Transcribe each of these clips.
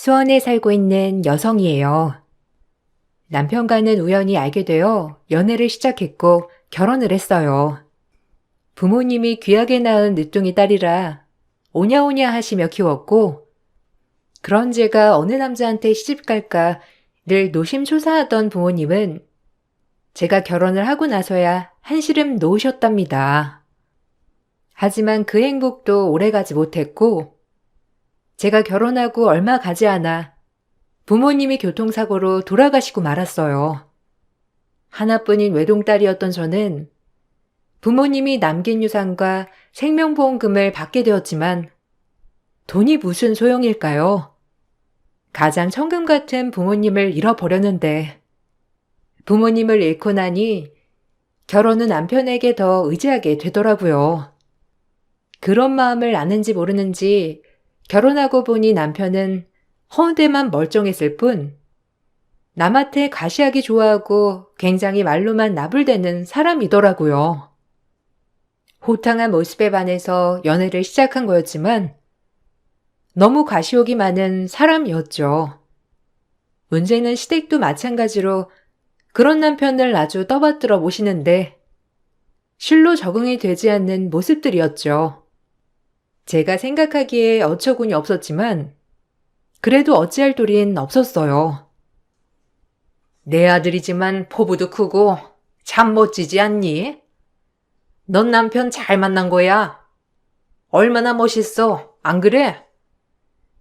수원에 살고 있는 여성이에요. 남편과는 우연히 알게 되어 연애를 시작했고 결혼을 했어요. 부모님이 귀하게 낳은 늦둥이 딸이라 오냐오냐 하시며 키웠고, 그런 제가 어느 남자한테 시집갈까 늘 노심초사하던 부모님은 제가 결혼을 하고 나서야 한시름 놓으셨답니다. 하지만 그 행복도 오래가지 못했고, 제가 결혼하고 얼마 가지 않아 부모님이 교통사고로 돌아가시고 말았어요. 하나뿐인 외동딸이었던 저는 부모님이 남긴 유산과 생명보험금을 받게 되었지만 돈이 무슨 소용일까요? 가장 천금 같은 부모님을 잃어버렸는데, 부모님을 잃고 나니 결혼은 남편에게 더 의지하게 되더라고요. 그런 마음을 아는지 모르는지 결혼하고 보니 남편은 허운대만 멀쩡했을 뿐 남한테 가시하기 좋아하고 굉장히 말로만 나불대는 사람이더라고요. 호탕한 모습에 반해서 연애를 시작한 거였지만 너무 가시욕이 많은 사람이었죠. 문제는 시댁도 마찬가지로 그런 남편을 아주 떠받들어 모시는데 실로 적응이 되지 않는 모습들이었죠. 제가 생각하기에 어처구니 없었지만 그래도 어찌할 도리는 없었어요. 내 아들이지만 포부도 크고 참 멋지지 않니? 넌 남편 잘 만난 거야. 얼마나 멋있어, 안 그래?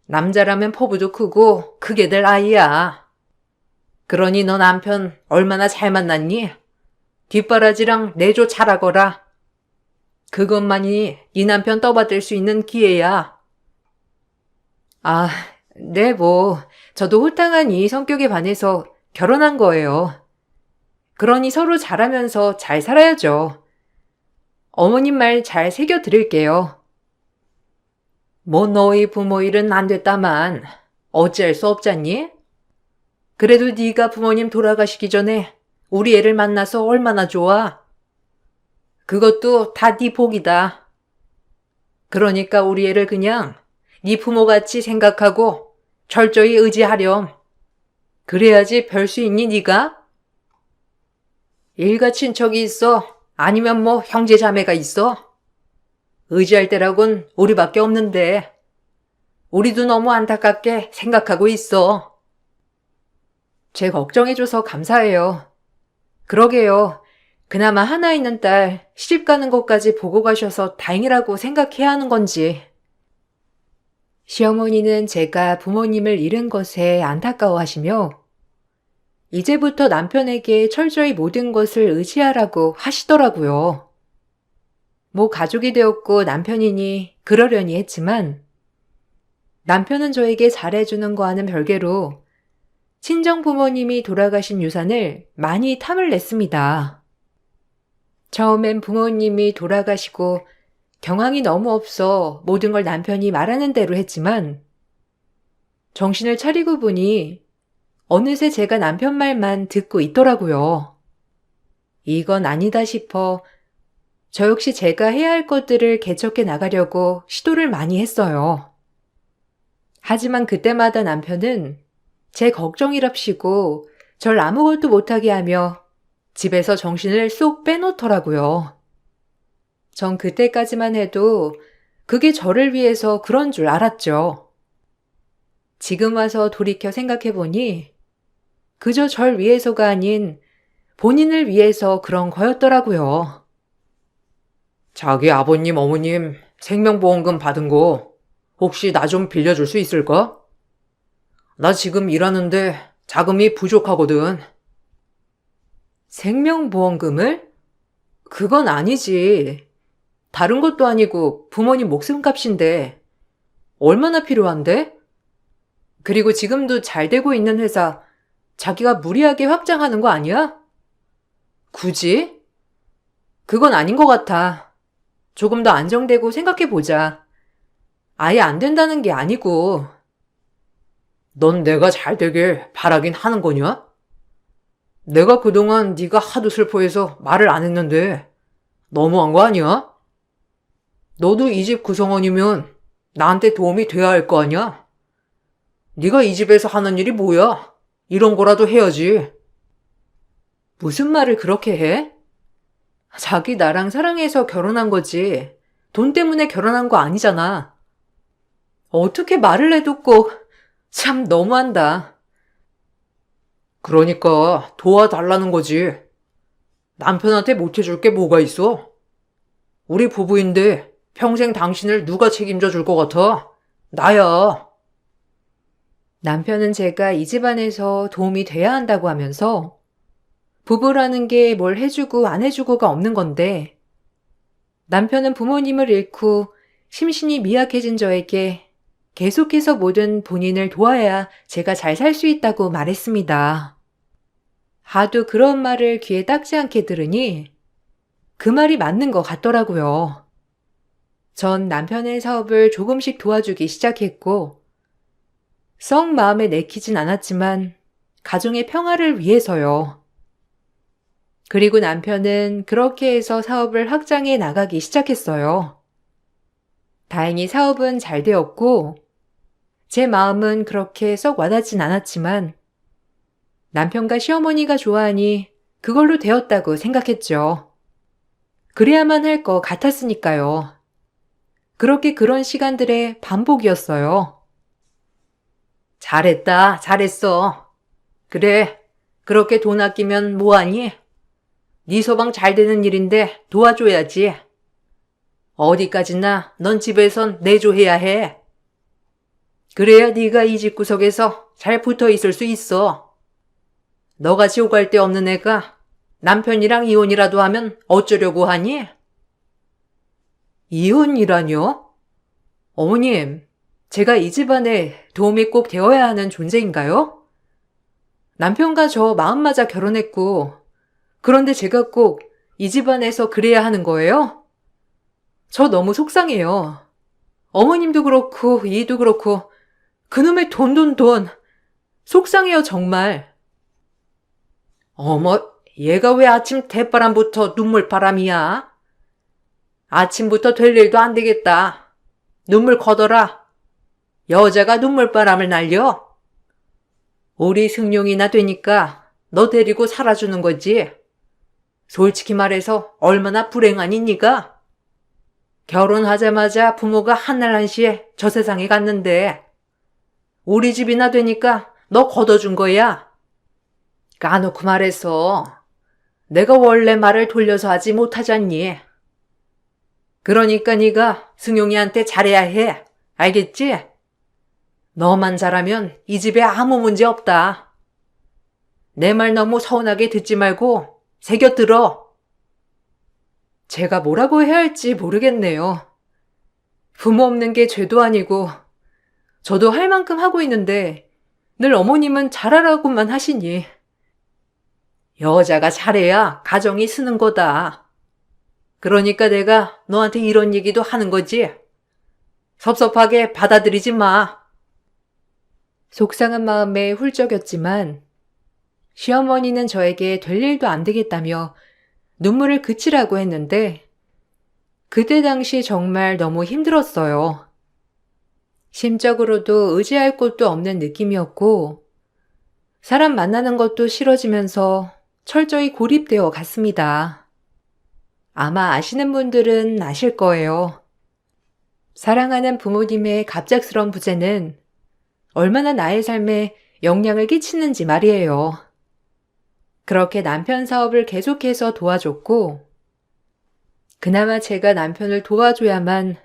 남자라면 포부도 크고 크게 될 아이야. 그러니 너 남편 얼마나 잘 만났니? 뒷바라지랑 내조 잘하거라. 그것만이 네 남편 떠받들 수 있는 기회야. 아, 네, 저도 홀딱한 이 성격에 반해서 결혼한 거예요. 그러니 서로 잘하면서 잘 살아야죠. 어머님 말 잘 새겨 들을게요. 뭐 너희 부모 일은 안 됐다만 어찌할 수 없잖니? 그래도 네가 부모님 돌아가시기 전에 우리 애를 만나서 얼마나 좋아. 그것도 다 네 복이다. 그러니까 우리 애를 그냥 네 부모같이 생각하고 철저히 의지하렴. 그래야지 별 수 있니 네가? 일가 친척이 있어? 아니면 뭐 형제 자매가 있어? 의지할 때라곤 우리밖에 없는데 우리도 너무 안타깝게 생각하고 있어. 제 걱정해줘서 감사해요. 그러게요. 그나마 하나 있는 딸 시집 가는 것까지 보고 가셔서 다행이라고 생각해야 하는 건지. 시어머니는 제가 부모님을 잃은 것에 안타까워하시며 이제부터 남편에게 철저히 모든 것을 의지하라고 하시더라고요. 뭐 가족이 되었고 남편이니 그러려니 했지만 남편은 저에게 잘해주는 거와는 별개로 친정 부모님이 돌아가신 유산을 많이 탐을 냈습니다. 처음엔 부모님이 돌아가시고 경황이 너무 없어 모든 걸 남편이 말하는 대로 했지만 정신을 차리고 보니 어느새 제가 남편 말만 듣고 있더라고요. 이건 아니다 싶어 저 역시 제가 해야 할 것들을 개척해 나가려고 시도를 많이 했어요. 하지만 그때마다 남편은 제 걱정이랍시고 절 아무것도 못하게 하며 집에서 정신을 쏙 빼놓더라고요. 전 그때까지만 해도 그게 저를 위해서 그런 줄 알았죠. 지금 와서 돌이켜 생각해보니 그저 절 위해서가 아닌 본인을 위해서 그런 거였더라고요. 자기 아버님, 어머님 생명보험금 받은 거 혹시 나 좀 빌려줄 수 있을까? 나 지금 일하는데 자금이 부족하거든. 생명보험금을? 그건 아니지. 다른 것도 아니고 부모님 목숨값인데 얼마나 필요한데? 그리고 지금도 잘 되고 있는 회사 자기가 무리하게 확장하는 거 아니야? 굳이? 그건 아닌 것 같아. 조금 더 안정되고 생각해보자. 아예 안 된다는 게 아니고. 넌 내가 잘 되길 바라긴 하는 거냐? 내가 그동안 네가 하도 슬퍼해서 말을 안 했는데 너무한 거 아니야? 너도 이 집 구성원이면 나한테 도움이 돼야 할 거 아니야? 네가 이 집에서 하는 일이 뭐야? 이런 거라도 해야지. 무슨 말을 그렇게 해? 자기 나랑 사랑해서 결혼한 거지. 돈 때문에 결혼한 거 아니잖아. 어떻게 말을 해도 꼭, 참 너무한다. 그러니까 도와달라는 거지. 남편한테 못해줄 게 뭐가 있어? 우리 부부인데 평생 당신을 누가 책임져 줄 것 같아? 나야. 남편은 제가 이 집안에서 도움이 돼야 한다고 하면서 부부라는 게 뭘 해주고 안 해주고가 없는 건데 남편은 부모님을 잃고 심신이 미약해진 저에게 계속해서 모든 본인을 도와야 제가 잘 살 수 있다고 말했습니다. 하도 그런 말을 귀에 닦지 않게 들으니 그 말이 맞는 것 같더라고요. 전 남편의 사업을 조금씩 도와주기 시작했고 썩 마음에 내키진 않았지만 가정의 평화를 위해서요. 그리고 남편은 그렇게 해서 사업을 확장해 나가기 시작했어요. 다행히 사업은 잘 되었고 제 마음은 그렇게 썩 와닿진 않았지만 남편과 시어머니가 좋아하니 그걸로 되었다고 생각했죠. 그래야만 할 것 같았으니까요. 그렇게 그런 시간들의 반복이었어요. 잘했다, 잘했어. 그래, 그렇게 돈 아끼면 뭐하니? 네 서방 잘 되는 일인데 도와줘야지. 어디까지나 넌 집에선 내조해야 해. 그래야 네가 이 집구석에서 잘 붙어 있을 수 있어. 너같이 오갈 데 없는 애가 남편이랑 이혼이라도 하면 어쩌려고 하니? 이혼이라뇨? 어머님, 제가 이 집안에 도움이 꼭 되어야 하는 존재인가요? 남편과 저 마음 맞아 결혼했고, 그런데 제가 꼭 이 집안에서 그래야 하는 거예요? 저 너무 속상해요. 어머님도 그렇고, 이도 그렇고, 그놈의 돈. 속상해요, 정말. 어머, 얘가 왜 아침 대바람부터 눈물바람이야? 아침부터 될 일도 안 되겠다. 눈물 거둬라. 여자가 눈물바람을 날려? 우리 승용이나 되니까 너 데리고 살아주는 거지. 솔직히 말해서 얼마나 불행하니 네가? 결혼하자마자 부모가 한날 한시에 저 세상에 갔는데 우리 집이나 되니까 너 걷어준 거야. 까놓고 말해서 내가 원래 말을 돌려서 하지 못하잖니. 그러니까 네가 승용이한테 잘해야 해. 알겠지? 너만 잘하면 이 집에 아무 문제 없다. 내 말 너무 서운하게 듣지 말고 새겨 들어. 제가 뭐라고 해야 할지 모르겠네요. 부모 없는 게 죄도 아니고 저도 할 만큼 하고 있는데 늘 어머님은 잘하라고만 하시니. 여자가 잘해야 가정이 쓰는 거다. 그러니까 내가 너한테 이런 얘기도 하는 거지. 섭섭하게 받아들이지 마. 속상한 마음에 훌쩍였지만 시어머니는 저에게 될 일도 안 되겠다며 눈물을 그치라고 했는데 그때 당시 정말 너무 힘들었어요. 심적으로도 의지할 곳도 없는 느낌이었고 사람 만나는 것도 싫어지면서 철저히 고립되어 갔습니다. 아마 아시는 분들은 아실 거예요. 사랑하는 부모님의 갑작스러운 부재는 얼마나 나의 삶에 영향을 끼치는지 말이에요. 그렇게 남편 사업을 계속해서 도와줬고 그나마 제가 남편을 도와줘야만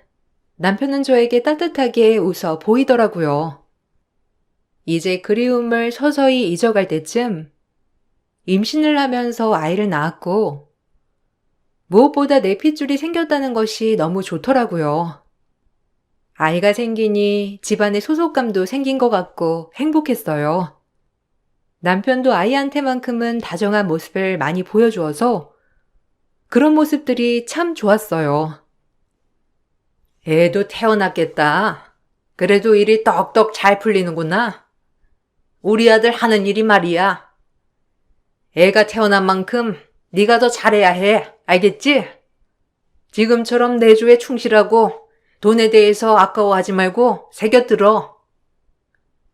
남편은 저에게 따뜻하게 웃어 보이더라고요. 이제 그리움을 서서히 잊어갈 때쯤 임신을 하면서 아이를 낳았고 무엇보다 내 핏줄이 생겼다는 것이 너무 좋더라고요. 아이가 생기니 집안에 소속감도 생긴 것 같고 행복했어요. 남편도 아이한테만큼은 다정한 모습을 많이 보여주어서 그런 모습들이 참 좋았어요. 애도 태어났겠다. 그래도 일이 떡떡 잘 풀리는구나. 우리 아들 하는 일이 말이야. 애가 태어난 만큼 네가 더 잘해야 해. 알겠지? 지금처럼 내조에 충실하고 돈에 대해서 아까워하지 말고 새겨들어.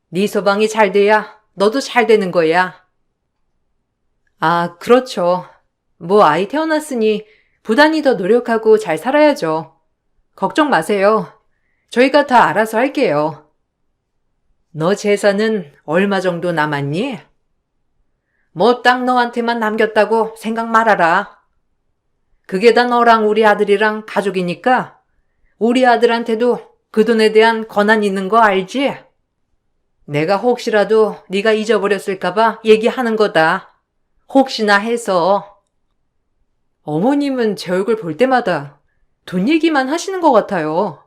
네 서방이 잘 돼야 너도 잘 되는 거야. 아, 그렇죠. 뭐 아이 태어났으니 부단히 더 노력하고 잘 살아야죠. 걱정 마세요. 저희가 다 알아서 할게요. 너 재산은 얼마 정도 남았니? 뭐 딱 너한테만 남겼다고 생각 말아라. 그게 다 너랑 우리 아들이랑 가족이니까 우리 아들한테도 그 돈에 대한 권한 있는 거 알지? 내가 혹시라도 네가 잊어버렸을까봐 얘기하는 거다. 혹시나 해서. 어머님은 제 얼굴 볼 때마다 돈 얘기만 하시는 것 같아요.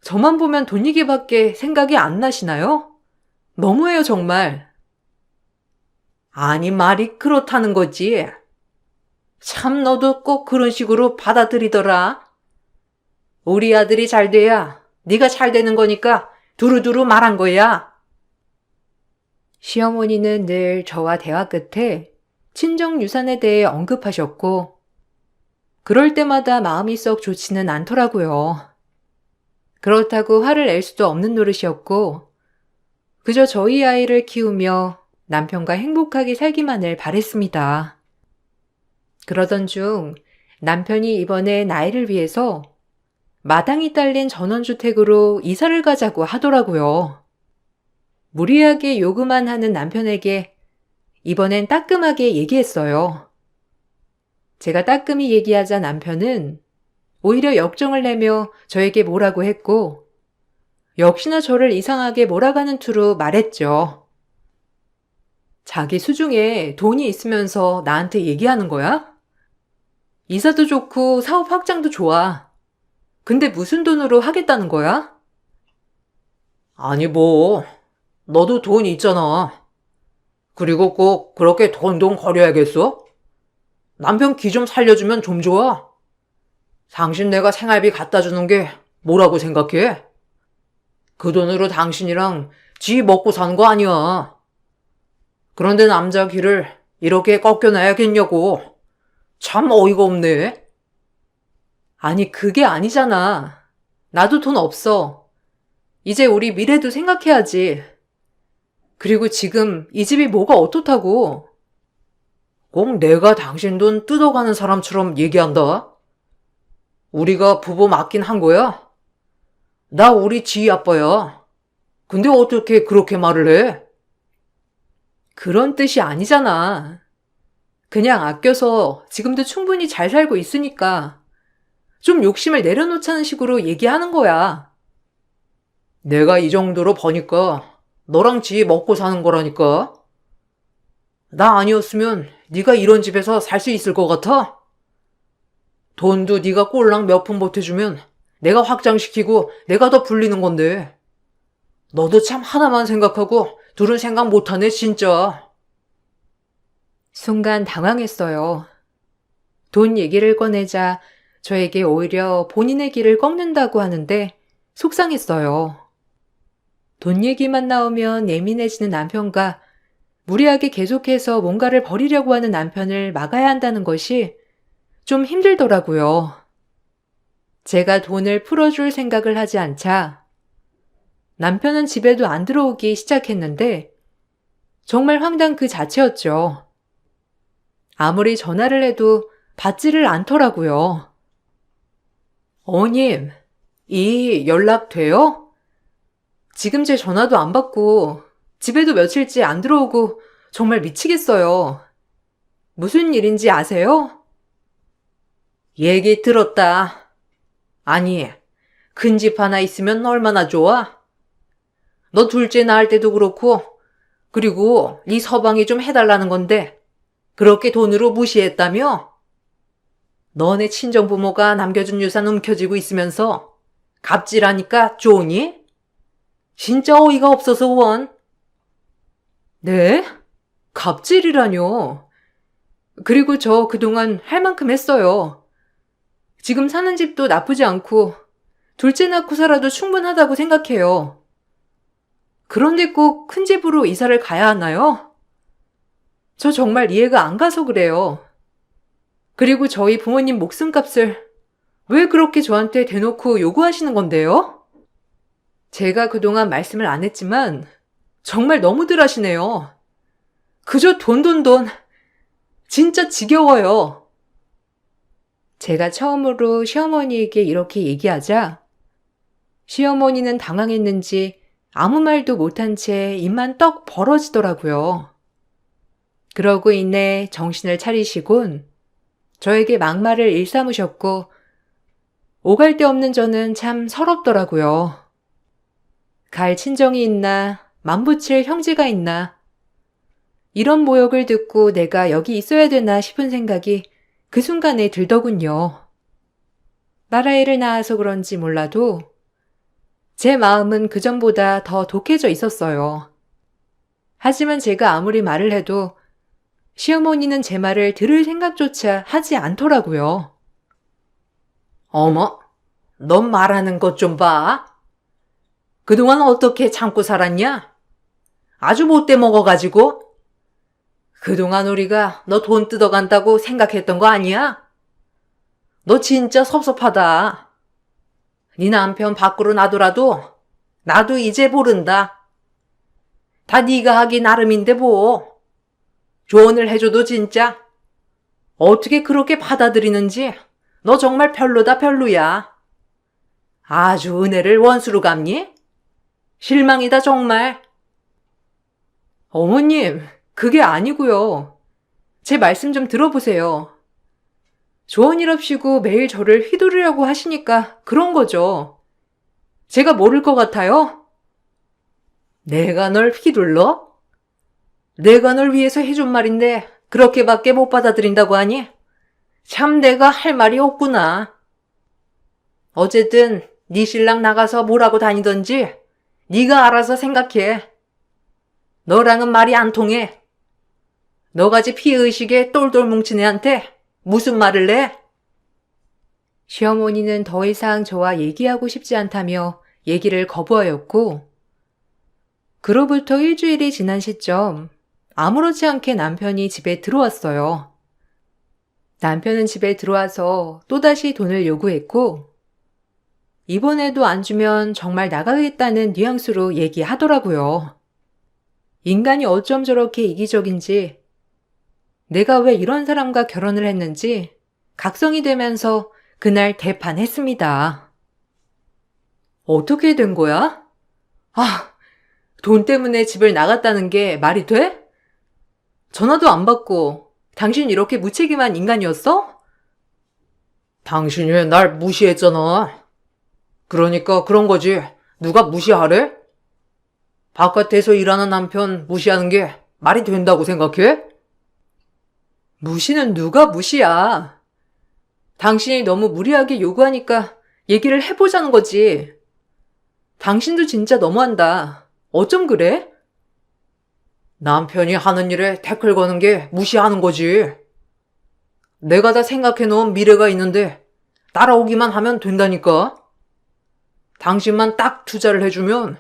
저만 보면 돈 얘기밖에 생각이 안 나시나요? 너무해요, 정말. 아니, 말이 그렇다는 거지. 참 너도 꼭 그런 식으로 받아들이더라. 우리 아들이 잘 돼야 네가 잘 되는 거니까 두루두루 말한 거야. 시어머니는 늘 저와 대화 끝에 친정 유산에 대해 언급하셨고 그럴 때마다 마음이 썩 좋지는 않더라고요. 그렇다고 화를 낼 수도 없는 노릇이었고 그저 저희 아이를 키우며 남편과 행복하게 살기만을 바랬습니다. 그러던 중 남편이 이번에 나이를 위해서 마당이 딸린 전원주택으로 이사를 가자고 하더라고요. 무리하게 요구만 하는 남편에게 이번엔 따끔하게 얘기했어요. 제가 따끔히 얘기하자 남편은 오히려 역정을 내며 저에게 뭐라고 했고 역시나 저를 이상하게 몰아가는 투로 말했죠. 자기 수중에 돈이 있으면서 나한테 얘기하는 거야? 이사도 좋고 사업 확장도 좋아. 근데 무슨 돈으로 하겠다는 거야? 아니 뭐 너도 돈 있잖아. 그리고 꼭 그렇게 돈돈 거려야겠어? 남편 기 좀 살려주면 좀 좋아. 당신 내가 생활비 갖다 주는 게 뭐라고 생각해? 그 돈으로 당신이랑 지 먹고 사는 거 아니야. 그런데 남자 귀를 이렇게 꺾여놔야겠냐고. 참 어이가 없네. 아니 그게 아니잖아. 나도 돈 없어. 이제 우리 미래도 생각해야지. 그리고 지금 이 집이 뭐가 어떻다고. 꼭 내가 당신 돈 뜯어가는 사람처럼 얘기한다. 우리가 부부 맞긴 한 거야? 나 우리 지희 아빠야. 근데 어떻게 그렇게 말을 해? 그런 뜻이 아니잖아. 그냥 아껴서 지금도 충분히 잘 살고 있으니까 좀 욕심을 내려놓자는 식으로 얘기하는 거야. 내가 이 정도로 버니까 너랑 지희 먹고 사는 거라니까. 나 아니었으면 네가 이런 집에서 살 수 있을 것 같아? 돈도 네가 꼴랑 몇 푼 보태주면 내가 확장시키고 내가 더 불리는 건데. 너도 참 하나만 생각하고 둘은 생각 못하네 진짜. 순간 당황했어요. 돈 얘기를 꺼내자 저에게 오히려 본인의 길을 꺾는다고 하는데 속상했어요. 돈 얘기만 나오면 예민해지는 남편과 무리하게 계속해서 뭔가를 버리려고 하는 남편을 막아야 한다는 것이 좀 힘들더라고요. 제가 돈을 풀어줄 생각을 하지 않자 남편은 집에도 안 들어오기 시작했는데 정말 황당 그 자체였죠. 아무리 전화를 해도 받지를 않더라고요. 어머님, 이 연락 돼요? 지금 제 전화도 안 받고 집에도 며칠째 안 들어오고 정말 미치겠어요. 무슨 일인지 아세요? 얘기 들었다. 아니, 큰 집 하나 있으면 얼마나 좋아? 너 둘째 낳을 때도 그렇고 그리고 네 서방이 좀 해달라는 건데 그렇게 돈으로 무시했다며? 너네 친정부모가 남겨준 유산 움켜쥐고 있으면서 갑질하니까 좋으니? 진짜 어이가 없어서 원. 네? 갑질이라뇨. 그리고 저 그동안 할 만큼 했어요. 지금 사는 집도 나쁘지 않고 둘째 낳고 살아도 충분하다고 생각해요. 그런데 꼭 큰 집으로 이사를 가야 하나요? 저 정말 이해가 안 가서 그래요. 그리고 저희 부모님 목숨값을 왜 그렇게 저한테 대놓고 요구하시는 건데요? 제가 그동안 말씀을 안 했지만 정말 너무들 하시네요. 그저 돈, 돈, 돈. 진짜 지겨워요. 제가 처음으로 시어머니에게 이렇게 얘기하자 시어머니는 당황했는지 아무 말도 못한 채 입만 떡 벌어지더라고요. 그러고 이내 정신을 차리시곤 저에게 막말을 일삼으셨고 오갈 데 없는 저는 참 서럽더라고요. 갈 친정이 있나 만붙일 형제가 있나 이런 모욕을 듣고 내가 여기 있어야 되나 싶은 생각이 그 순간에 들더군요. 딸아이를 낳아서 그런지 몰라도 제 마음은 그전보다 더 독해져 있었어요. 하지만 제가 아무리 말을 해도 시어머니는 제 말을 들을 생각조차 하지 않더라고요. 어머, 넌 말하는 것 좀 봐. 그동안 어떻게 참고 살았냐? 아주 못돼 먹어가지고. 그동안 우리가 너 돈 뜯어간다고 생각했던 거 아니야? 너 진짜 섭섭하다. 네 남편 밖으로 놔두라도 나도 이제 모른다. 다 네가 하기 나름인데 뭐. 조언을 해줘도 진짜 어떻게 그렇게 받아들이는지 너 정말 별로다 별로야. 아주 은혜를 원수로 갚니? 실망이다 정말. 어머님, 그게 아니고요. 제 말씀 좀 들어보세요. 조언이랍시고 매일 저를 휘두르려고 하시니까 그런 거죠. 제가 모를 것 같아요? 내가 널 휘둘러? 내가 널 위해서 해준 말인데 그렇게밖에 못 받아들인다고 하니? 참 내가 할 말이 없구나. 어쨌든 네 신랑 나가서 뭐라고 다니던지 네가 알아서 생각해. 너랑은 말이 안 통해. 너같이 피해의식에 똘똘 뭉친 애한테 무슨 말을 내? 시어머니는 더 이상 저와 얘기하고 싶지 않다며 얘기를 거부하였고 그로부터 일주일이 지난 시점 아무렇지 않게 남편이 집에 들어왔어요. 남편은 집에 들어와서 또다시 돈을 요구했고 이번에도 안 주면 정말 나가겠다는 뉘앙스로 얘기하더라고요. 인간이 어쩜 저렇게 이기적인지 내가 왜 이런 사람과 결혼을 했는지 각성이 되면서 그날 대판했습니다. 어떻게 된 거야? 돈 때문에 집을 나갔다는 게 말이 돼? 전화도 안 받고 당신 이렇게 무책임한 인간이었어? 당신이 날 무시했잖아. 그러니까 그런 거지. 누가 무시하래? 바깥에서 일하는 남편 무시하는 게 말이 된다고 생각해? 무시는 누가 무시야. 당신이 너무 무리하게 요구하니까 얘기를 해보자는 거지. 당신도 진짜 너무한다. 어쩜 그래? 남편이 하는 일에 태클 거는 게 무시하는 거지. 내가 다 생각해 놓은 미래가 있는데 따라오기만 하면 된다니까. 당신만 딱 투자를 해주면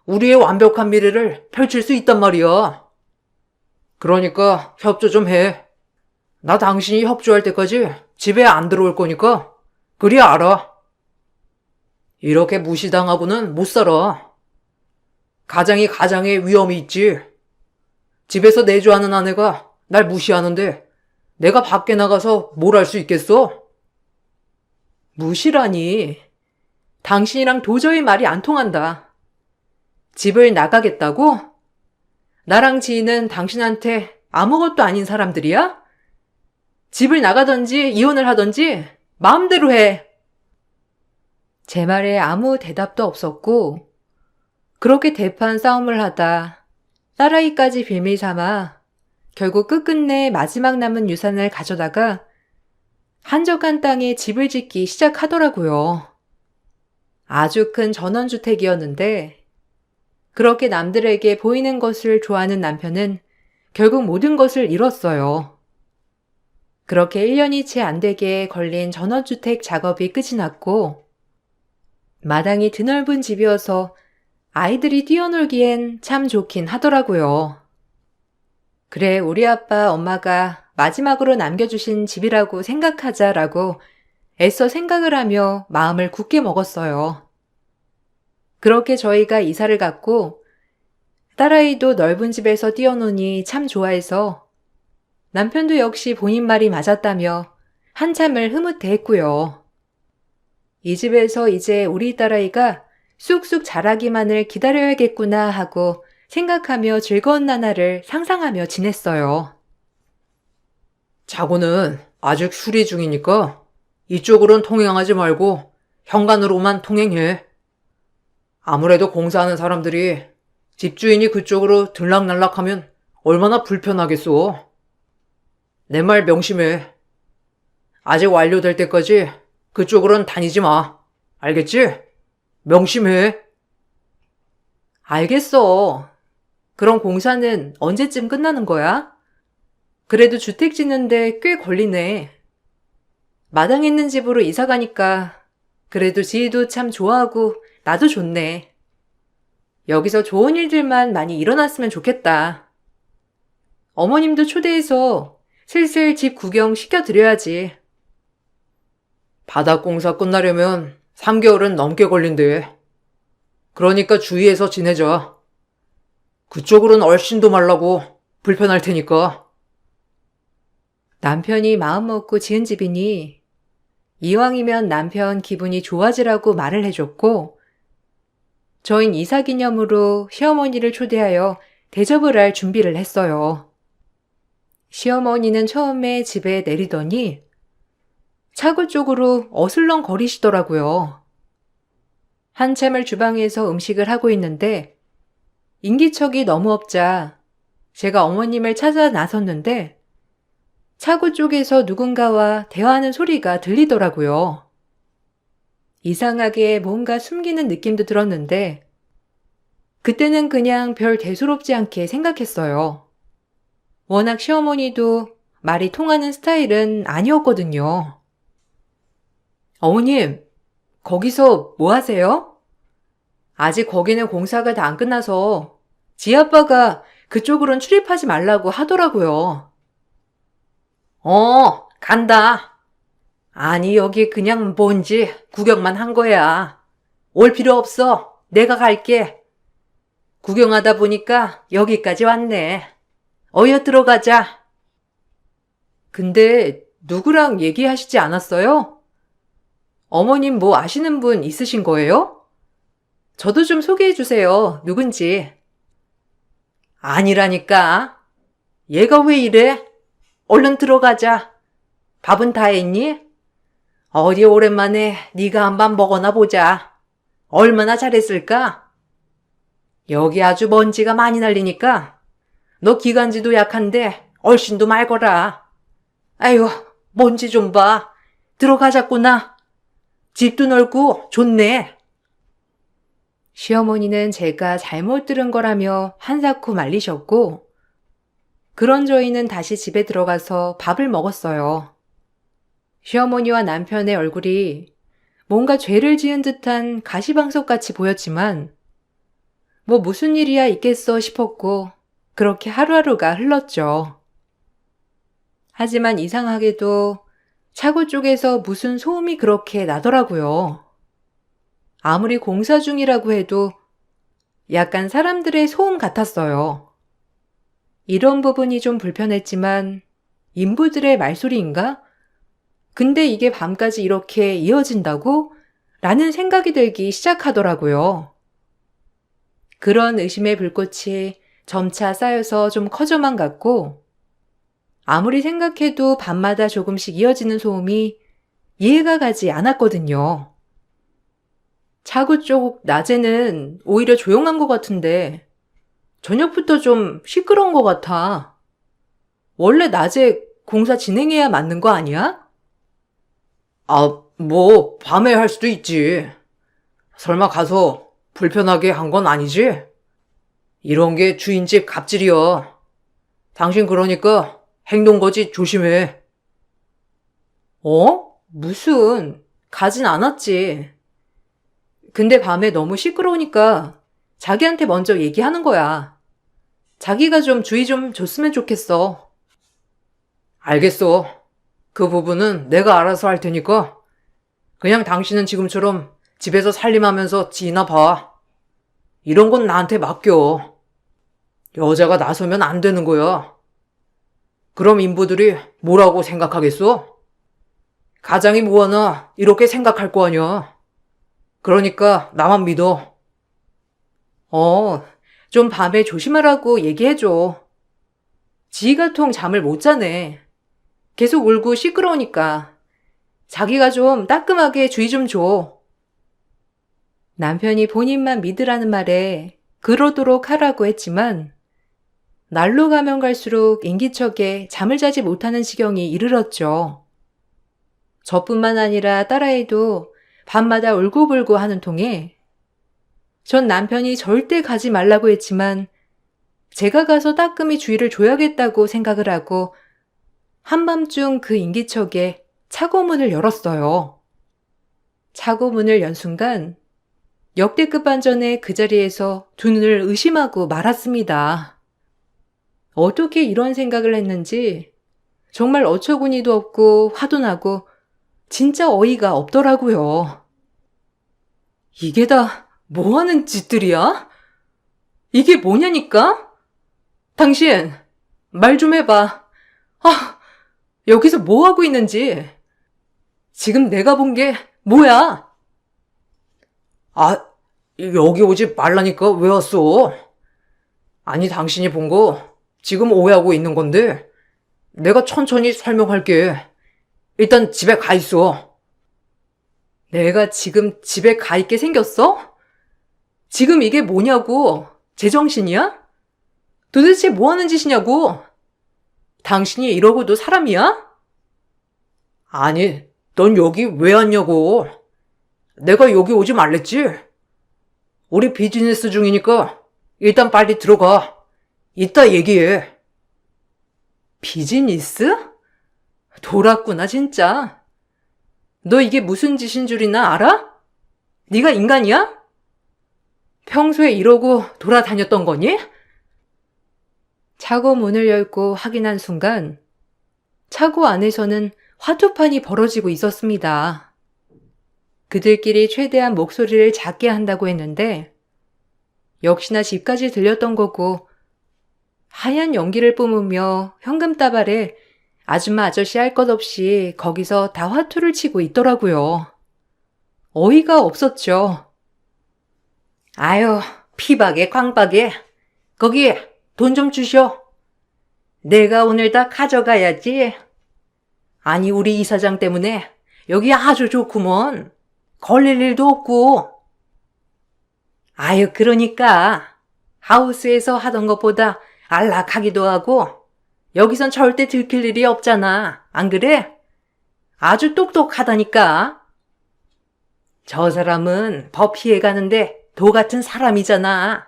우리의 완벽한 미래를 펼칠 수 있단 말이야. 그러니까 협조 좀 해. 나 당신이 협조할 때까지 집에 안 들어올 거니까 그리 알아. 이렇게 무시당하고는 못 살아. 가장이 가장의 위험이 있지. 집에서 내조하는 아내가 날 무시하는데 내가 밖에 나가서 뭘 할 수 있겠어? 무시라니. 당신이랑 도저히 말이 안 통한다. 집을 나가겠다고? 나랑 지인은 당신한테 아무것도 아닌 사람들이야? 집을 나가든지 이혼을 하든지 마음대로 해. 제 말에 아무 대답도 없었고 그렇게 대판 싸움을 하다 딸아이까지 빌미 삼아 결국 끝끝내 마지막 남은 유산을 가져다가 한적한 땅에 집을 짓기 시작하더라고요. 아주 큰 전원주택이었는데 그렇게 남들에게 보이는 것을 좋아하는 남편은 결국 모든 것을 잃었어요. 그렇게 1년이 채 안 되게 걸린 전원주택 작업이 끝이 났고 마당이 드넓은 집이어서 아이들이 뛰어놀기엔 참 좋긴 하더라고요. 그래, 우리 아빠, 엄마가 마지막으로 남겨주신 집이라고 생각하자라고 애써 생각을 하며 마음을 굳게 먹었어요. 그렇게 저희가 이사를 갔고 딸아이도 넓은 집에서 뛰어노니 참 좋아해서 남편도 역시 본인 말이 맞았다며 한참을 흐뭇해했고요. 이 집에서 이제 우리 딸아이가 쑥쑥 자라기만을 기다려야겠구나 하고 생각하며 즐거운 나날을 상상하며 지냈어요. 자고는 아직 수리 중이니까 이쪽으로는 통행하지 말고 현관으로만 통행해. 아무래도 공사하는 사람들이 집주인이 그쪽으로 들락날락하면 얼마나 불편하겠소. 내 말 명심해. 아직 완료될 때까지 그쪽으로는 다니지 마. 알겠지? 명심해. 알겠어. 그럼 공사는 언제쯤 끝나는 거야? 그래도 주택 짓는데 꽤 걸리네. 마당 있는 집으로 이사 가니까 그래도 지희도 참 좋아하고 나도 좋네. 여기서 좋은 일들만 많이 일어났으면 좋겠다. 어머님도 초대해서 슬슬 집 구경 시켜드려야지. 바닥 공사 끝나려면 3개월은 넘게 걸린대. 그러니까 주의해서 지내자. 그쪽으로는 얼씬도 말라고 불편할 테니까. 남편이 마음먹고 지은 집이니 이왕이면 남편 기분이 좋아지라고 말을 해줬고 저흰 이사 기념으로 시어머니를 초대하여 대접을 할 준비를 했어요. 시어머니는 처음에 집에 내리더니 차고 쪽으로 어슬렁거리시더라고요. 한참을 주방에서 음식을 하고 있는데 인기척이 너무 없자 제가 어머님을 찾아 나섰는데 차고 쪽에서 누군가와 대화하는 소리가 들리더라고요. 이상하게 뭔가 숨기는 느낌도 들었는데 그때는 그냥 별 대수롭지 않게 생각했어요. 워낙 시어머니도 말이 통하는 스타일은 아니었거든요. 어머님, 거기서 뭐 하세요? 아직 거기는 공사가 다 안 끝나서 지아빠가 그쪽으론 출입하지 말라고 하더라고요. 간다. 아니, 여기 그냥 뭔지 구경만 한 거야. 올 필요 없어. 내가 갈게. 구경하다 보니까 여기까지 왔네. 어여 들어가자. 근데 누구랑 얘기하시지 않았어요? 어머님 뭐 아시는 분 있으신 거예요? 저도 좀 소개해 주세요. 누군지. 아니라니까. 얘가 왜 이래? 얼른 들어가자. 밥은 다 했니? 어디 오랜만에 네가 한번 먹어나 보자. 얼마나 잘했을까? 여기 아주 먼지가 많이 날리니까 너 기관지도 약한데 얼씬도 말거라. 아유, 먼지 좀 봐. 들어가자꾸나. 집도 넓고 좋네. 시어머니는 제가 잘못 들은 거라며 한사코 말리셨고 그런 저희는 다시 집에 들어가서 밥을 먹었어요. 시어머니와 남편의 얼굴이 뭔가 죄를 지은 듯한 가시방석같이 보였지만 뭐 무슨 일이야 있겠어 싶었고 그렇게 하루하루가 흘렀죠. 하지만 이상하게도 차고 쪽에서 무슨 소음이 그렇게 나더라고요. 아무리 공사 중이라고 해도 약간 사람들의 소음 같았어요. 이런 부분이 좀 불편했지만 인부들의 말소리인가? 근데 이게 밤까지 이렇게 이어진다고? 라는 생각이 들기 시작하더라고요. 그런 의심의 불꽃이 점차 쌓여서 좀 커져만 갔고 아무리 생각해도 밤마다 조금씩 이어지는 소음이 이해가 가지 않았거든요. 차고 쪽 낮에는 오히려 조용한 것 같은데 저녁부터 좀 시끄러운 것 같아. 원래 낮에 공사 진행해야 맞는 거 아니야? 뭐 밤에 할 수도 있지. 설마 가서 불편하게 한 건 아니지? 이런 게 주인집 갑질이야. 당신 그러니까 행동거지 조심해. 무슨 가진 않았지. 근데 밤에 너무 시끄러우니까 자기한테 먼저 얘기하는 거야. 자기가 좀 주의 좀 줬으면 좋겠어. 알겠어. 그 부분은 내가 알아서 할 테니까 그냥 당신은 지금처럼 집에서 살림하면서 지나 봐. 이런 건 나한테 맡겨. 여자가 나서면 안 되는 거야. 그럼 인부들이 뭐라고 생각하겠어? 가장이 뭐하나 이렇게 생각할 거 아니야. 그러니까 나만 믿어. 좀 밤에 조심하라고 얘기해줘. 지희가 통 잠을 못 자네. 계속 울고 시끄러우니까. 자기가 좀 따끔하게 주의 좀 줘. 남편이 본인만 믿으라는 말에 그러도록 하라고 했지만 날로 가면 갈수록 인기척에 잠을 자지 못하는 지경이 이르렀죠. 저뿐만 아니라 딸아이도 밤마다 울고불고 하는 통에 전 남편이 절대 가지 말라고 했지만 제가 가서 따끔히 주의를 줘야겠다고 생각을 하고 한밤중 그 인기척에 차고문을 열었어요. 차고문을 연 순간 역대급 반전의 그 자리에서 두 눈을 의심하고 말았습니다. 어떻게 이런 생각을 했는지 정말 어처구니도 없고 화도 나고 진짜 어이가 없더라고요. 이게 다 뭐하는 짓들이야? 이게 뭐냐니까? 당신 말 좀 해봐. 여기서 뭐하고 있는지. 지금 내가 본 게 뭐야? 여기 오지 말라니까 왜 왔어? 아니, 당신이 본 거 지금 오해하고 있는 건데 내가 천천히 설명할게. 일단 집에 가 있어. 내가 지금 집에 가 있게 생겼어? 지금 이게 뭐냐고? 제정신이야? 도대체 뭐 하는 짓이냐고? 당신이 이러고도 사람이야? 아니, 넌 여기 왜 왔냐고. 내가 여기 오지 말랬지? 우리 비즈니스 중이니까 일단 빨리 들어가. 이따 얘기해. 비즈니스? 돌았구나 진짜. 너 이게 무슨 짓인 줄이나 알아? 네가 인간이야? 평소에 이러고 돌아다녔던 거니? 차고 문을 열고 확인한 순간 차고 안에서는 화투판이 벌어지고 있었습니다. 그들끼리 최대한 목소리를 작게 한다고 했는데 역시나 집까지 들렸던 거고 하얀 연기를 뿜으며 현금다발에 아줌마 아저씨 할 것 없이 거기서 다 화투를 치고 있더라고요. 어이가 없었죠. 아유, 피박에 광박에 거기 돈 좀 주셔. 내가 오늘 다 가져가야지. 아니, 우리 이사장 때문에 여기 아주 좋구먼. 걸릴 일도 없고. 아유, 그러니까 하우스에서 하던 것보다 안락하기도 하고 여기선 절대 들킬 일이 없잖아. 안 그래? 아주 똑똑하다니까. 저 사람은 법 피해가는데 도 같은 사람이잖아.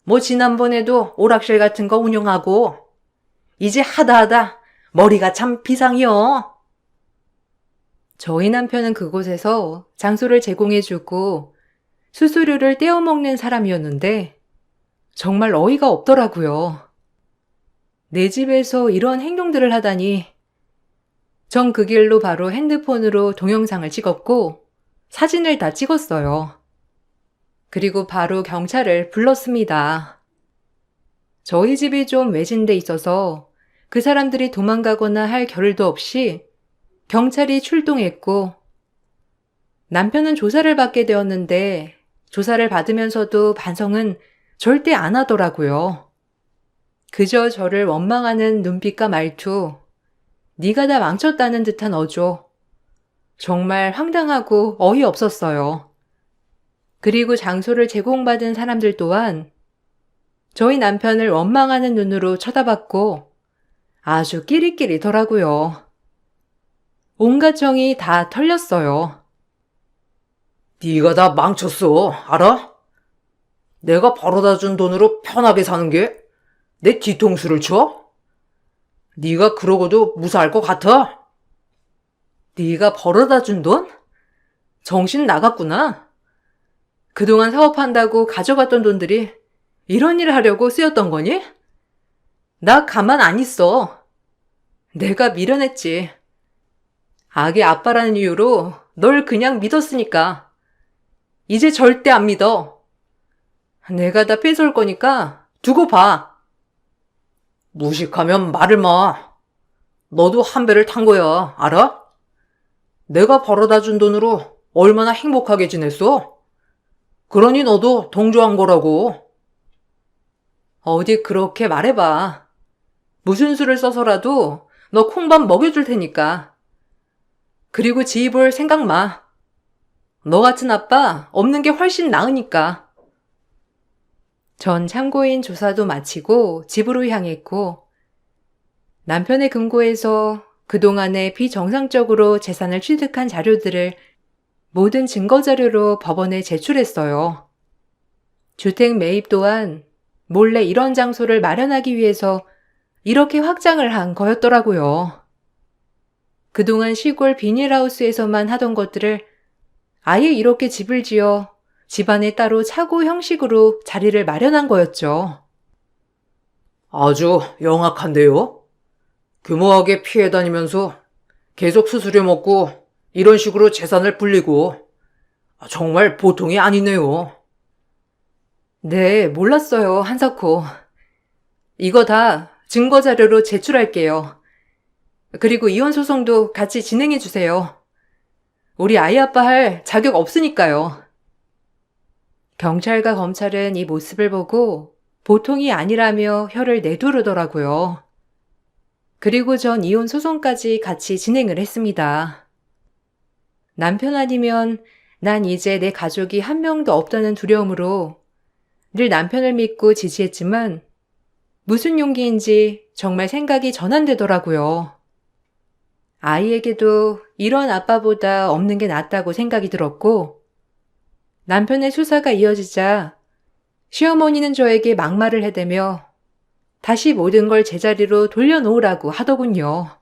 뭐 지난번에도 오락실 같은 거 운영하고 이제 하다 머리가 참 비상이여. 저희 남편은 그곳에서 장소를 제공해주고 수수료를 떼어먹는 사람이었는데 정말 어이가 없더라고요. 내 집에서 이런 행동들을 하다니. 전 그 길로 바로 핸드폰으로 동영상을 찍었고 사진을 다 찍었어요. 그리고 바로 경찰을 불렀습니다. 저희 집이 좀 외진데 있어서 그 사람들이 도망가거나 할 겨를도 없이 경찰이 출동했고 남편은 조사를 받게 되었는데 조사를 받으면서도 반성은 절대 안 하더라고요. 그저 저를 원망하는 눈빛과 말투, 네가 다 망쳤다는 듯한 어조. 정말 황당하고 어이없었어요. 그리고 장소를 제공받은 사람들 또한 저희 남편을 원망하는 눈으로 쳐다봤고 아주 끼리끼리더라고요. 온갖 정이 다 털렸어요. 네가 다 망쳤어. 알아? 내가 벌어다 준 돈으로 편하게 사는 게 내 뒤통수를 쳐? 네가 그러고도 무사할 것 같아? 네가 벌어다 준 돈? 정신 나갔구나. 그동안 사업한다고 가져갔던 돈들이 이런 일을 하려고 쓰였던 거니? 나 가만 안 있어. 내가 미련했지. 아기 아빠라는 이유로 널 그냥 믿었으니까. 이제 절대 안 믿어. 내가 다 뺏어올 거니까 두고 봐. 무식하면 말을 마. 너도 한 배를 탄 거야, 알아? 내가 벌어다 준 돈으로 얼마나 행복하게 지냈어? 그러니 너도 동조한 거라고. 어디 그렇게 말해봐. 무슨 수를 써서라도 너 콩밥 먹여줄 테니까. 그리고 지희 볼 생각 마. 너 같은 아빠 없는 게 훨씬 나으니까. 전 참고인 조사도 마치고 집으로 향했고, 남편의 금고에서 그동안에 비정상적으로 재산을 취득한 자료들을 모든 증거 자료로 법원에 제출했어요. 주택 매입 또한 몰래 이런 장소를 마련하기 위해서 이렇게 확장을 한 거였더라고요. 그동안 시골 비닐하우스에서만 하던 것들을 아예 이렇게 집을 지어 집안에 따로 차고 형식으로 자리를 마련한 거였죠. 아주 영악한데요? 규모하게 피해 다니면서 계속 수수료 먹고 이런 식으로 재산을 불리고 정말 보통이 아니네요. 네, 몰랐어요, 한사코. 이거 다 증거 자료로 제출할게요. 그리고 이혼 소송도 같이 진행해 주세요. 우리 아이 아빠 할 자격 없으니까요. 경찰과 검찰은 이 모습을 보고 보통이 아니라며 혀를 내두르더라고요. 그리고 전 이혼 소송까지 같이 진행을 했습니다. 남편 아니면 난 이제 내 가족이 한 명도 없다는 두려움으로 늘 남편을 믿고 지지했지만 무슨 용기인지 정말 생각이 전환되더라고요. 아이에게도 이런 아빠보다 없는 게 낫다고 생각이 들었고, 남편의 수사가 이어지자 시어머니는 저에게 막말을 해대며 다시 모든 걸 제자리로 돌려놓으라고 하더군요.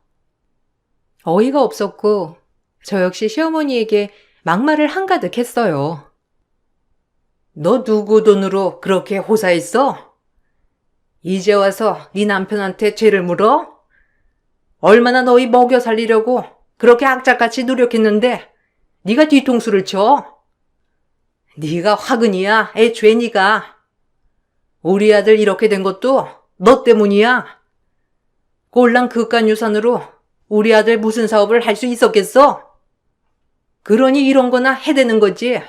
어이가 없었고 저 역시 시어머니에게 막말을 한가득 했어요. 너 누구 돈으로 그렇게 호사했어? 이제 와서 네 남편한테 죄를 물어? 얼마나 너희 먹여 살리려고 그렇게 악착같이 노력했는데 네가 뒤통수를 쳐? 네가 화근이야, 애초에 네가. 우리 아들 이렇게 된 것도 너 때문이야. 꼴랑 그깟 유산으로 우리 아들 무슨 사업을 할 수 있었겠어? 그러니 이런 거나 해대는 거지.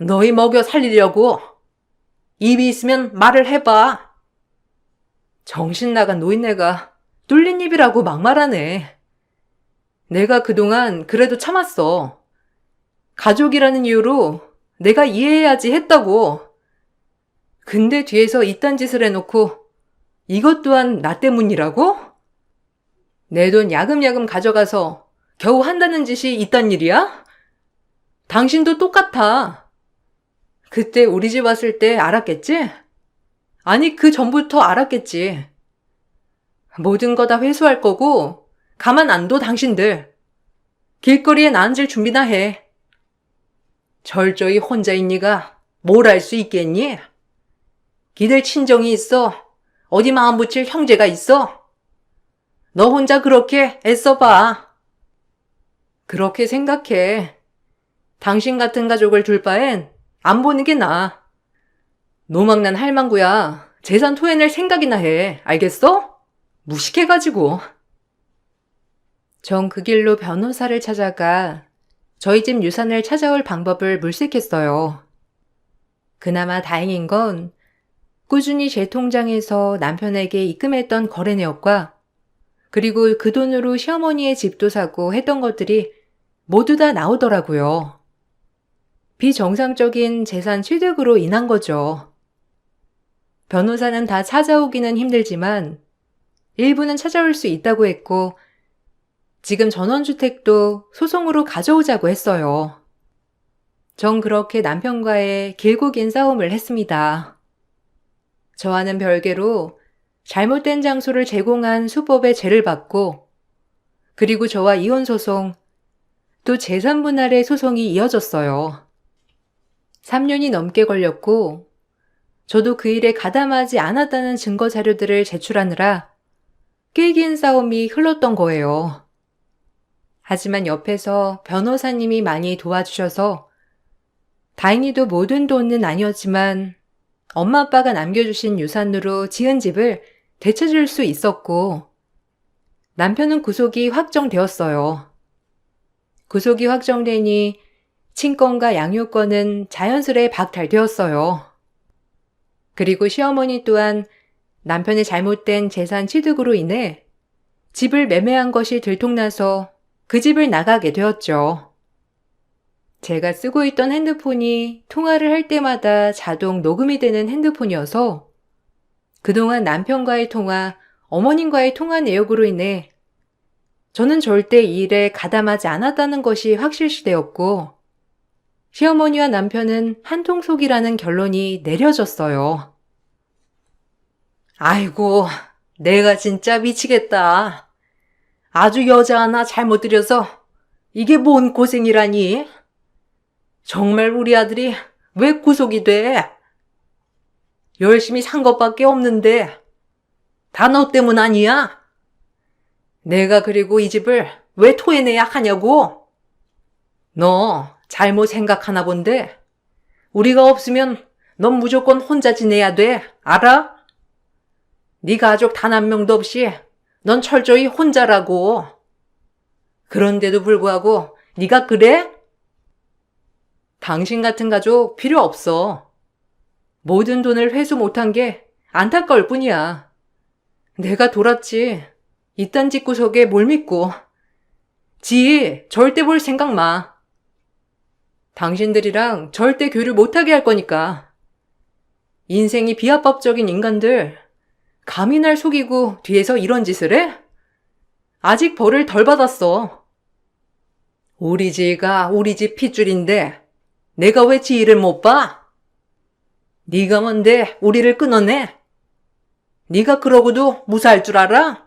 너희 먹여 살리려고. 입이 있으면 말을 해봐. 정신 나간 노인네가 뚫린 입이라고 막말하네. 내가 그동안 그래도 참았어. 가족이라는 이유로 내가 이해해야지 했다고. 근데 뒤에서 이딴 짓을 해놓고 이것 또한 나 때문이라고? 내 돈 야금야금 가져가서 겨우 한다는 짓이 이딴 일이야? 당신도 똑같아. 그때 우리 집 왔을 때 알았겠지? 아니, 그 전부터 알았겠지. 모든 거 다 회수할 거고 가만 안 둬 당신들. 길거리에 나 앉을 준비나 해. 절저히 혼자인 네가 뭘 할 수 있겠니? 기들 친정이 있어. 어디 마음 붙일 형제가 있어. 너 혼자 그렇게 애써봐. 그렇게 생각해. 당신 같은 가족을 둘 바엔 안 보는 게 나아. 노망난 할망구야. 재산 토해낼 생각이나 해. 알겠어? 무식해가지고. 전 그 길로 변호사를 찾아가 저희 집 유산을 찾아올 방법을 물색했어요. 그나마 다행인 건 꾸준히 제 통장에서 남편에게 입금했던 거래 내역과 그리고 그 돈으로 시어머니의 집도 사고 했던 것들이 모두 다 나오더라고요. 비정상적인 재산 취득으로 인한 거죠. 변호사는 다 찾아오기는 힘들지만 일부는 찾아올 수 있다고 했고 지금 전원주택도 소송으로 가져오자고 했어요. 전 그렇게 남편과의 길고 긴 싸움을 했습니다. 저와는 별개로 잘못된 장소를 제공한 수법의 죄를 받고 그리고 저와 이혼소송 또 재산분할의 소송이 이어졌어요. 3년이 넘게 걸렸고 저도 그 일에 가담하지 않았다는 증거 자료들을 제출하느라 꽤 긴 싸움이 흘렀던 거예요. 하지만 옆에서 변호사님이 많이 도와주셔서 다행히도 모든 돈은 아니었지만 엄마 아빠가 남겨주신 유산으로 지은 집을 되찾을 수 있었고, 남편은 구속이 확정되었어요. 구속이 확정되니 친권과 양육권은 자연스레 박탈되었어요. 그리고 시어머니 또한 남편의 잘못된 재산 취득으로 인해 집을 매매한 것이 들통나서 그 집을 나가게 되었죠. 제가 쓰고 있던 핸드폰이 통화를 할 때마다 자동 녹음이 되는 핸드폰이어서 그동안 남편과의 통화, 어머님과의 통화 내역으로 인해 저는 절대 이 일에 가담하지 않았다는 것이 확실시되었고, 시어머니와 남편은 한통속이라는 결론이 내려졌어요. 아이고, 내가 진짜 미치겠다. 아주 여자 하나 잘못 들여서 이게 뭔 고생이라니? 정말 우리 아들이 왜 구속이 돼? 열심히 산 것밖에 없는데 다 너 때문 아니야? 내가 그리고 이 집을 왜 토해내야 하냐고? 너 잘못 생각하나 본데 우리가 없으면 넌 무조건 혼자 지내야 돼. 알아? 네 가족 단 한 명도 없이 넌 철저히 혼자라고. 그런데도 불구하고 네가 그래? 당신 같은 가족 필요 없어. 모든 돈을 회수 못한 게 안타까울 뿐이야. 내가 돌았지. 이딴 집구석에 뭘 믿고. 지 절대 볼 생각 마. 당신들이랑 절대 교류 못하게 할 거니까. 인생이 비합법적인 인간들 감히 날 속이고 뒤에서 이런 짓을 해? 아직 벌을 덜 받았어. 우리 지가 우리 집 핏줄인데 내가 왜 지 일을 못 봐? 네가 뭔데 우리를 끊어내? 네가 그러고도 무사할 줄 알아?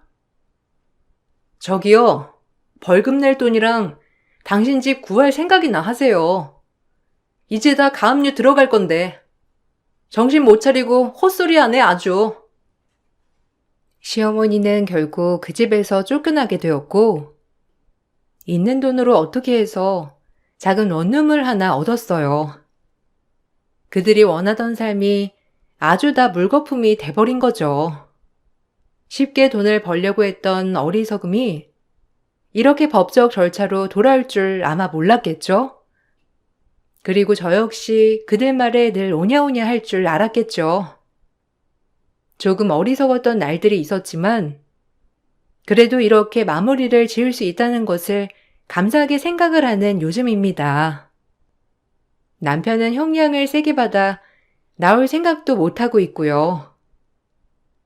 저기요, 벌금 낼 돈이랑 당신 집 구할 생각이나 하세요. 이제 다 가압류 들어갈 건데 정신 못 차리고 헛소리 하네 아주. 시어머니는 결국 그 집에서 쫓겨나게 되었고, 있는 돈으로 어떻게 해서 작은 원룸을 하나 얻었어요. 그들이 원하던 삶이 아주 다 물거품이 돼버린 거죠. 쉽게 돈을 벌려고 했던 어리석음이 이렇게 법적 절차로 돌아올 줄 아마 몰랐겠죠? 그리고 저 역시 그들 말에 늘 오냐오냐 할 줄 알았겠죠. 조금 어리석었던 날들이 있었지만 그래도 이렇게 마무리를 지을 수 있다는 것을 감사하게 생각을 하는 요즘입니다. 남편은 형량을 세게 받아 나올 생각도 못하고 있고요.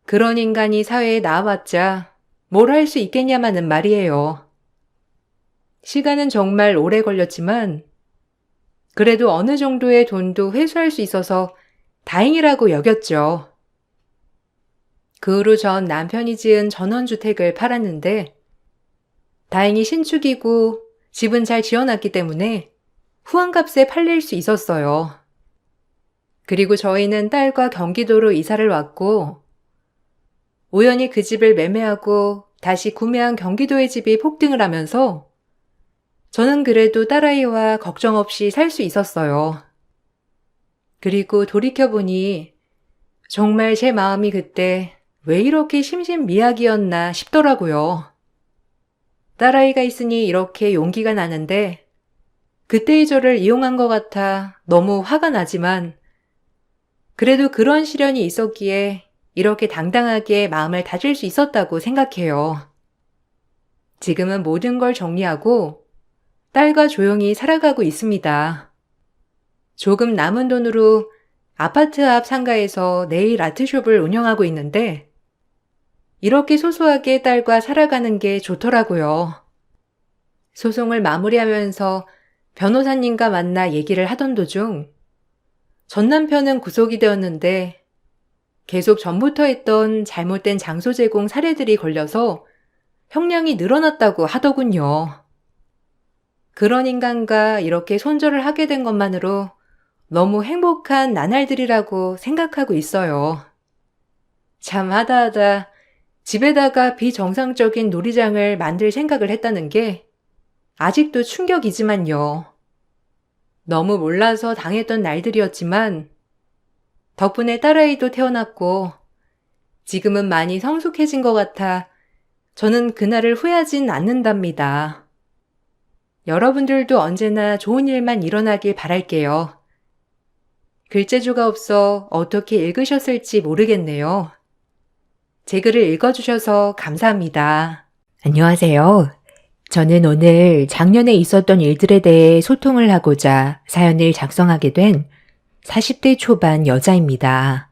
그런 인간이 사회에 나와봤자 뭘 할 수 있겠냐마는 말이에요. 시간은 정말 오래 걸렸지만 그래도 어느 정도의 돈도 회수할 수 있어서 다행이라고 여겼죠. 그 후로 전 남편이 지은 전원주택을 팔았는데 다행히 신축이고 집은 잘 지어놨기 때문에 후한값에 팔릴 수 있었어요. 그리고 저희는 딸과 경기도로 이사를 왔고 우연히 그 집을 매매하고 다시 구매한 경기도의 집이 폭등을 하면서 저는 그래도 딸아이와 걱정 없이 살 수 있었어요. 그리고 돌이켜보니 정말 제 마음이 그때 왜 이렇게 심신미약이었나 싶더라고요. 딸아이가 있으니 이렇게 용기가 나는데 그때의 저를 이용한 것 같아 너무 화가 나지만 그래도 그런 시련이 있었기에 이렇게 당당하게 마음을 다질 수 있었다고 생각해요. 지금은 모든 걸 정리하고 딸과 조용히 살아가고 있습니다. 조금 남은 돈으로 아파트 앞 상가에서 네일 아트숍을 운영하고 있는데 이렇게 소소하게 딸과 살아가는 게 좋더라고요. 소송을 마무리하면서 변호사님과 만나 얘기를 하던 도중 전 남편은 구속이 되었는데 계속 전부터 했던 잘못된 장소 제공 사례들이 걸려서 형량이 늘어났다고 하더군요. 그런 인간과 이렇게 손절을 하게 된 것만으로 너무 행복한 나날들이라고 생각하고 있어요. 참 하다하다 집에다가 비정상적인 놀이장을 만들 생각을 했다는 게 아직도 충격이지만요. 너무 몰라서 당했던 날들이었지만 덕분에 딸아이도 태어났고 지금은 많이 성숙해진 것 같아 저는 그날을 후회하진 않는답니다. 여러분들도 언제나 좋은 일만 일어나길 바랄게요. 글재주가 없어 어떻게 읽으셨을지 모르겠네요. 제 글을 읽어주셔서 감사합니다. 안녕하세요. 저는 오늘 작년에 있었던 일들에 대해 소통을 하고자 사연을 작성하게 된 40대 초반 여자입니다.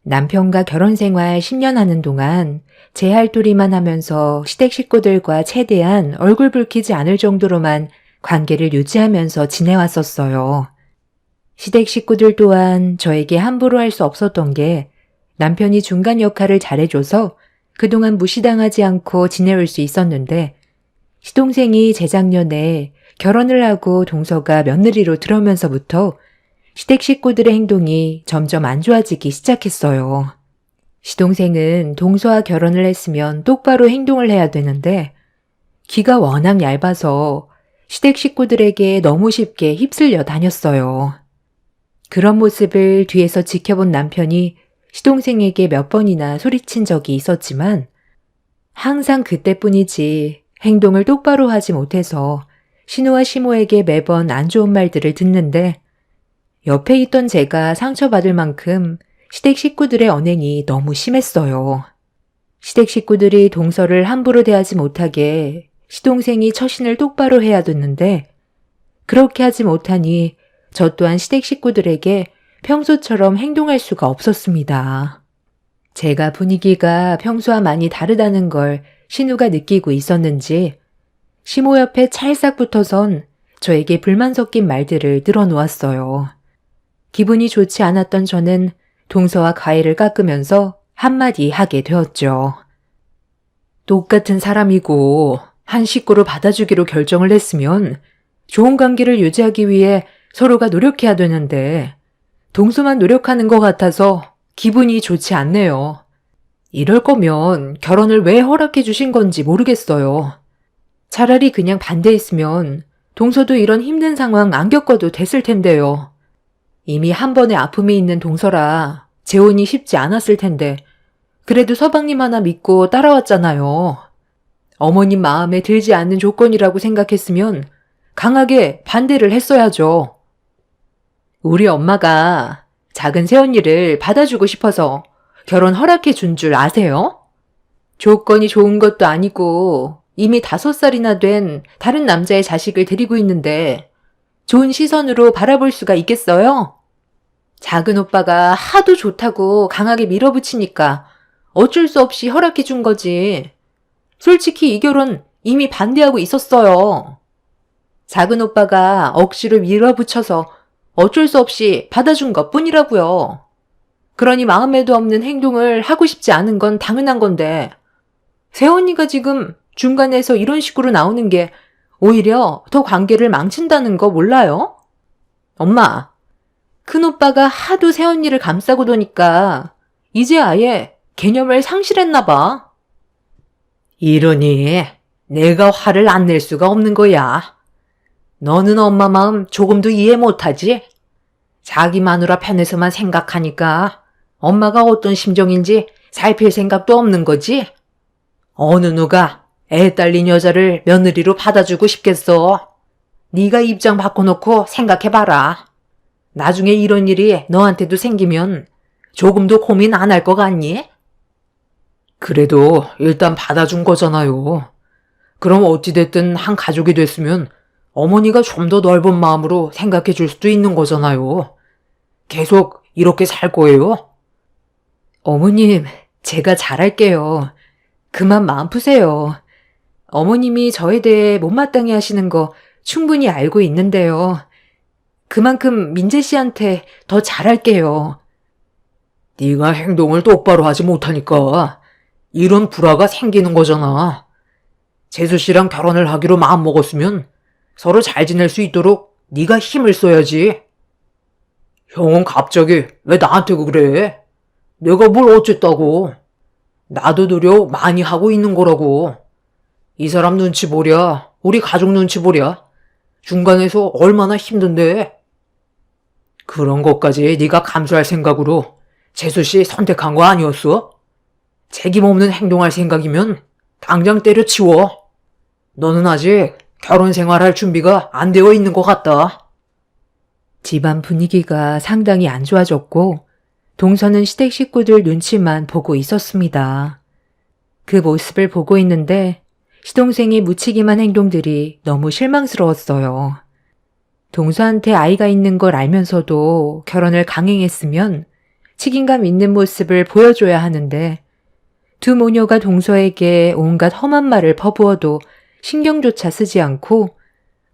남편과 결혼 생활 10년 하는 동안 제 할도리만 하면서 시댁 식구들과 최대한 얼굴 붉히지 않을 정도로만 관계를 유지하면서 지내왔었어요. 시댁 식구들 또한 저에게 함부로 할 수 없었던 게 남편이 중간 역할을 잘해줘서 그동안 무시당하지 않고 지내올 수 있었는데 시동생이 재작년에 결혼을 하고 동서가 며느리로 들어오면서부터 시댁 식구들의 행동이 점점 안 좋아지기 시작했어요. 시동생은 동서와 결혼을 했으면 똑바로 행동을 해야 되는데 기가 워낙 얇아서 시댁 식구들에게 너무 쉽게 휩쓸려 다녔어요. 그런 모습을 뒤에서 지켜본 남편이 시동생에게 몇 번이나 소리친 적이 있었지만 항상 그때뿐이지 행동을 똑바로 하지 못해서 신우와 시모에게 매번 안 좋은 말들을 듣는데 옆에 있던 제가 상처받을 만큼 시댁 식구들의 언행이 너무 심했어요. 시댁 식구들이 동서를 함부로 대하지 못하게 시동생이 처신을 똑바로 해야 됐는데 그렇게 하지 못하니 저 또한 시댁 식구들에게 평소처럼 행동할 수가 없었습니다. 제가 분위기가 평소와 많이 다르다는 걸 신우가 느끼고 있었는지 시모 옆에 찰싹 붙어선 저에게 불만 섞인 말들을 늘어놓았어요. 기분이 좋지 않았던 저는 동서와 과일을 깎으면서 한마디 하게 되었죠. 똑같은 사람이고 한 식구로 받아주기로 결정을 했으면 좋은 관계를 유지하기 위해 서로가 노력해야 되는데 동서만 노력하는 것 같아서 기분이 좋지 않네요. 이럴 거면 결혼을 왜 허락해 주신 건지 모르겠어요. 차라리 그냥 반대했으면 동서도 이런 힘든 상황 안 겪어도 됐을 텐데요. 이미 한 번의 아픔이 있는 동서라 재혼이 쉽지 않았을 텐데 그래도 서방님 하나 믿고 따라왔잖아요. 어머님 마음에 들지 않는 조건이라고 생각했으면 강하게 반대를 했어야죠. 우리 엄마가 작은 새언니를 받아주고 싶어서 결혼 허락해 준 줄 아세요? 조건이 좋은 것도 아니고 이미 5살이나 된 다른 남자의 자식을 데리고 있는데 좋은 시선으로 바라볼 수가 있겠어요? 작은 오빠가 하도 좋다고 강하게 밀어붙이니까 어쩔 수 없이 허락해 준 거지. 솔직히 이 결혼 이미 반대하고 있었어요. 작은 오빠가 억지로 밀어붙여서 어쩔 수 없이 받아준 것 뿐이라고요. 그러니 마음에도 없는 행동을 하고 싶지 않은 건 당연한 건데 새언니가 지금 중간에서 이런 식으로 나오는 게 오히려 더 관계를 망친다는 거 몰라요? 엄마, 큰오빠가 하도 새언니를 감싸고 도니까 이제 아예 개념을 상실했나 봐. 이러니 내가 화를 안 낼 수가 없는 거야. 너는 엄마 마음 조금도 이해 못하지? 자기 마누라 편에서만 생각하니까 엄마가 어떤 심정인지 살필 생각도 없는 거지? 어느 누가 애 딸린 여자를 며느리로 받아주고 싶겠어? 네가 입장 바꿔놓고 생각해봐라. 나중에 이런 일이 너한테도 생기면 조금도 고민 안 할 것 같니? 그래도 일단 받아준 거잖아요. 그럼 어찌됐든 한 가족이 됐으면 어머니가 좀 더 넓은 마음으로 생각해 줄 수도 있는 거잖아요. 계속 이렇게 살 거예요? 어머님, 제가 잘할게요. 그만 마음 푸세요. 어머님이 저에 대해 못마땅해 하시는 거 충분히 알고 있는데요. 그만큼 민재 씨한테 더 잘할게요. 네가 행동을 똑바로 하지 못하니까 이런 불화가 생기는 거잖아. 재수 씨랑 결혼을 하기로 마음먹었으면 서로 잘 지낼 수 있도록 네가 힘을 써야지. 형은 갑자기 왜 나한테 그래? 내가 뭘 어쨌다고. 나도 노력 많이 하고 있는 거라고. 이 사람 눈치 보랴, 우리 가족 눈치 보랴. 중간에서 얼마나 힘든데. 그런 것까지 네가 감수할 생각으로 재수 씨 선택한 거 아니었어? 책임 없는 행동할 생각이면 당장 때려치워. 너는 아직 결혼 생활할 준비가 안 되어 있는 것 같다. 집안 분위기가 상당히 안 좋아졌고 동서는 시댁 식구들 눈치만 보고 있었습니다. 그 모습을 보고 있는데 시동생의 무책임한 행동들이 너무 실망스러웠어요. 동서한테 아이가 있는 걸 알면서도 결혼을 강행했으면 책임감 있는 모습을 보여줘야 하는데 두 모녀가 동서에게 온갖 험한 말을 퍼부어도 신경조차 쓰지 않고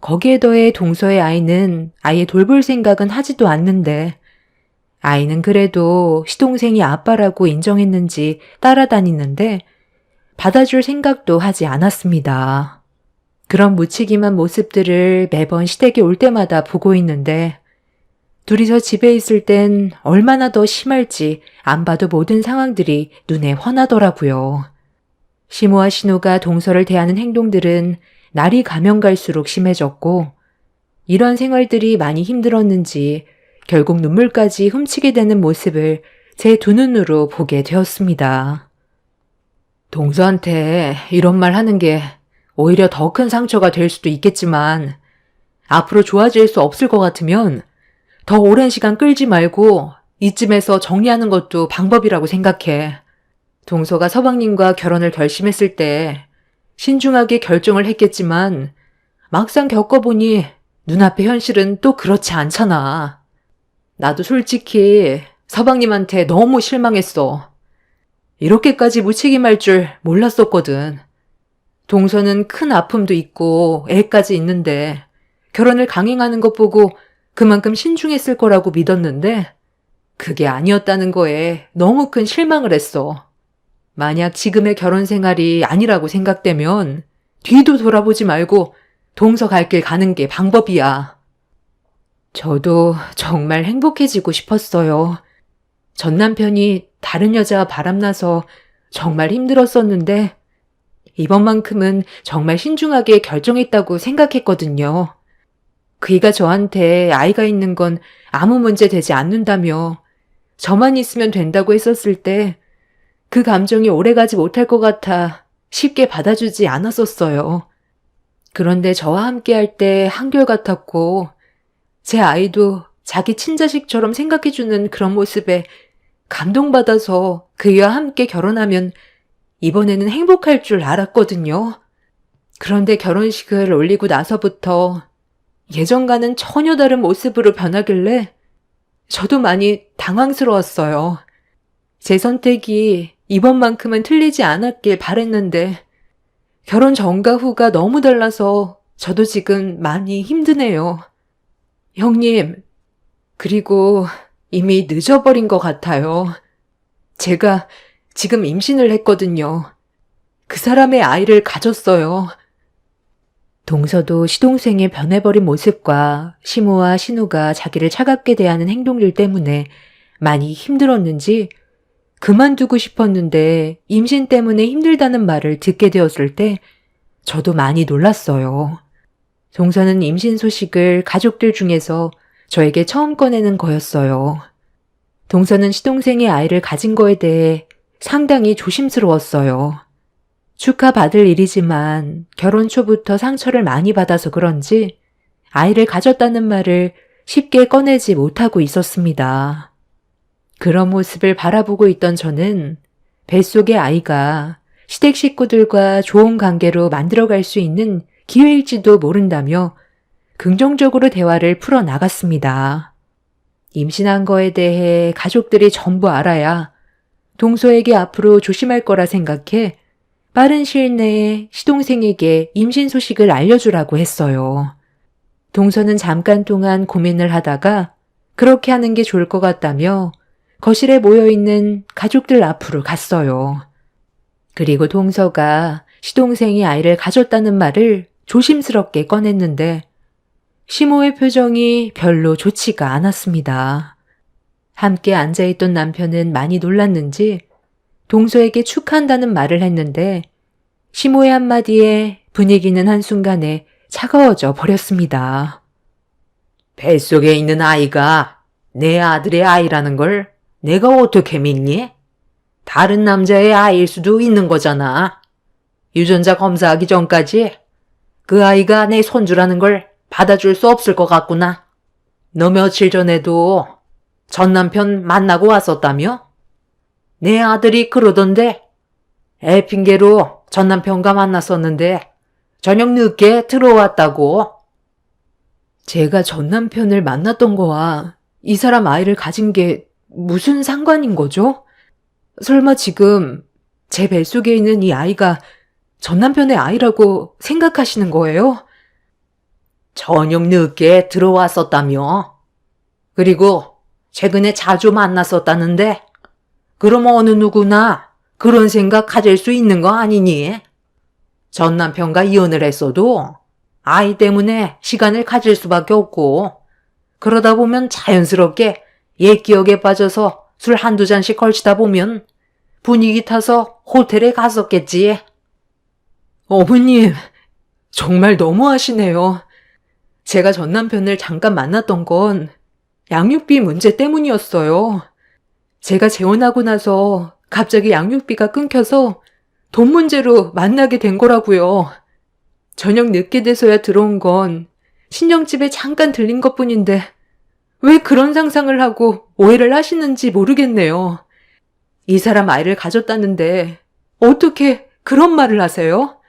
거기에 더해 동서의 아이는 아예 돌볼 생각은 하지도 않는데 아이는 그래도 시동생이 아빠라고 인정했는지 따라다니는데 받아줄 생각도 하지 않았습니다. 그런 무책임한 모습들을 매번 시댁에 올 때마다 보고 있는데 둘이서 집에 있을 땐 얼마나 더 심할지 안 봐도 모든 상황들이 눈에 훤하더라고요. 시모와 신우가 동서를 대하는 행동들은 날이 가면 갈수록 심해졌고 이런 생활들이 많이 힘들었는지 결국 눈물까지 훔치게 되는 모습을 제 두 눈으로 보게 되었습니다. 동서한테 이런 말 하는 게 오히려 더 큰 상처가 될 수도 있겠지만 앞으로 좋아질 수 없을 것 같으면 더 오랜 시간 끌지 말고 이쯤에서 정리하는 것도 방법이라고 생각해. 동서가 서방님과 결혼을 결심했을 때 신중하게 결정을 했겠지만 막상 겪어보니 눈앞의 현실은 또 그렇지 않잖아. 나도 솔직히 서방님한테 너무 실망했어. 이렇게까지 무책임할 줄 몰랐었거든. 동서는 큰 아픔도 있고 애까지 있는데 결혼을 강행하는 것 보고 그만큼 신중했을 거라고 믿었는데 그게 아니었다는 거에 너무 큰 실망을 했어. 만약 지금의 결혼 생활이 아니라고 생각되면 뒤도 돌아보지 말고 동서 갈 길 가는 게 방법이야. 저도 정말 행복해지고 싶었어요. 전 남편이 다른 여자와 바람나서 정말 힘들었었는데 이번만큼은 정말 신중하게 결정했다고 생각했거든요. 그이가 저한테 아이가 있는 건 아무 문제 되지 않는다며 저만 있으면 된다고 했었을 때 그 감정이 오래가지 못할 것 같아 쉽게 받아주지 않았었어요. 그런데 저와 함께할 때 한결같았고 제 아이도 자기 친자식처럼 생각해주는 그런 모습에 감동받아서 그이와 함께 결혼하면 이번에는 행복할 줄 알았거든요. 그런데 결혼식을 올리고 나서부터 예전과는 전혀 다른 모습으로 변하길래 저도 많이 당황스러웠어요. 제 선택이 이번만큼은 틀리지 않았길 바랬는데 결혼 전과 후가 너무 달라서 저도 지금 많이 힘드네요. 형님, 그리고 이미 늦어버린 것 같아요. 제가 지금 임신을 했거든요. 그 사람의 아이를 가졌어요. 동서도 시동생의 변해버린 모습과 시모와 신우가 자기를 차갑게 대하는 행동들 때문에 많이 힘들었는지 그만두고 싶었는데 임신 때문에 힘들다는 말을 듣게 되었을 때 저도 많이 놀랐어요. 동서는 임신 소식을 가족들 중에서 저에게 처음 꺼내는 거였어요. 동서는 시동생의 아이를 가진 거에 대해 상당히 조심스러웠어요. 축하받을 일이지만 결혼 초부터 상처를 많이 받아서 그런지 아이를 가졌다는 말을 쉽게 꺼내지 못하고 있었습니다. 그런 모습을 바라보고 있던 저는 뱃속의 아이가 시댁 식구들과 좋은 관계로 만들어갈 수 있는 기회일지도 모른다며 긍정적으로 대화를 풀어나갔습니다. 임신한 거에 대해 가족들이 전부 알아야 동서에게 앞으로 조심할 거라 생각해 빠른 시일 내에 시동생에게 임신 소식을 알려주라고 했어요. 동서는 잠깐 동안 고민을 하다가 그렇게 하는 게 좋을 것 같다며 거실에 모여있는 가족들 앞으로 갔어요. 그리고 동서가 시동생이 아이를 가졌다는 말을 조심스럽게 꺼냈는데 시모의 표정이 별로 좋지가 않았습니다. 함께 앉아있던 남편은 많이 놀랐는지 동서에게 축하한다는 말을 했는데 시모의 한마디에 분위기는 한순간에 차가워져 버렸습니다. 뱃속에 있는 아이가 내 아들의 아이라는 걸 내가 어떻게 믿니? 다른 남자의 아이일 수도 있는 거잖아. 유전자 검사하기 전까지 그 아이가 내 손주라는 걸 받아줄 수 없을 것 같구나. 너 며칠 전에도 전 남편 만나고 왔었다며? 내 아들이 그러던데 애 핑계로 전 남편과 만났었는데 저녁 늦게 들어왔다고. 제가 전 남편을 만났던 거와 이 사람 아이를 가진 게 무슨 상관인 거죠? 설마 지금 제 뱃속에 있는 이 아이가 전 남편의 아이라고 생각하시는 거예요? 저녁 늦게 들어왔었다며. 그리고 최근에 자주 만났었다는데 그럼 어느 누구나 그런 생각 가질 수 있는 거 아니니? 전 남편과 이혼을 했어도 아이 때문에 시간을 가질 수밖에 없고 그러다 보면 자연스럽게 옛 기억에 빠져서 술 한두 잔씩 걸치다 보면 분위기 타서 호텔에 갔었겠지. 어머님, 정말 너무하시네요. 제가 전 남편을 잠깐 만났던 건 양육비 문제 때문이었어요. 제가 재혼하고 나서 갑자기 양육비가 끊겨서 돈 문제로 만나게 된 거라고요. 저녁 늦게 돼서야 들어온 건 친정집에 잠깐 들린 것뿐인데 왜 그런 상상을 하고 오해를 하시는지 모르겠네요. 이 사람 아이를 가졌다는데 어떻게 그런 말을 하세요?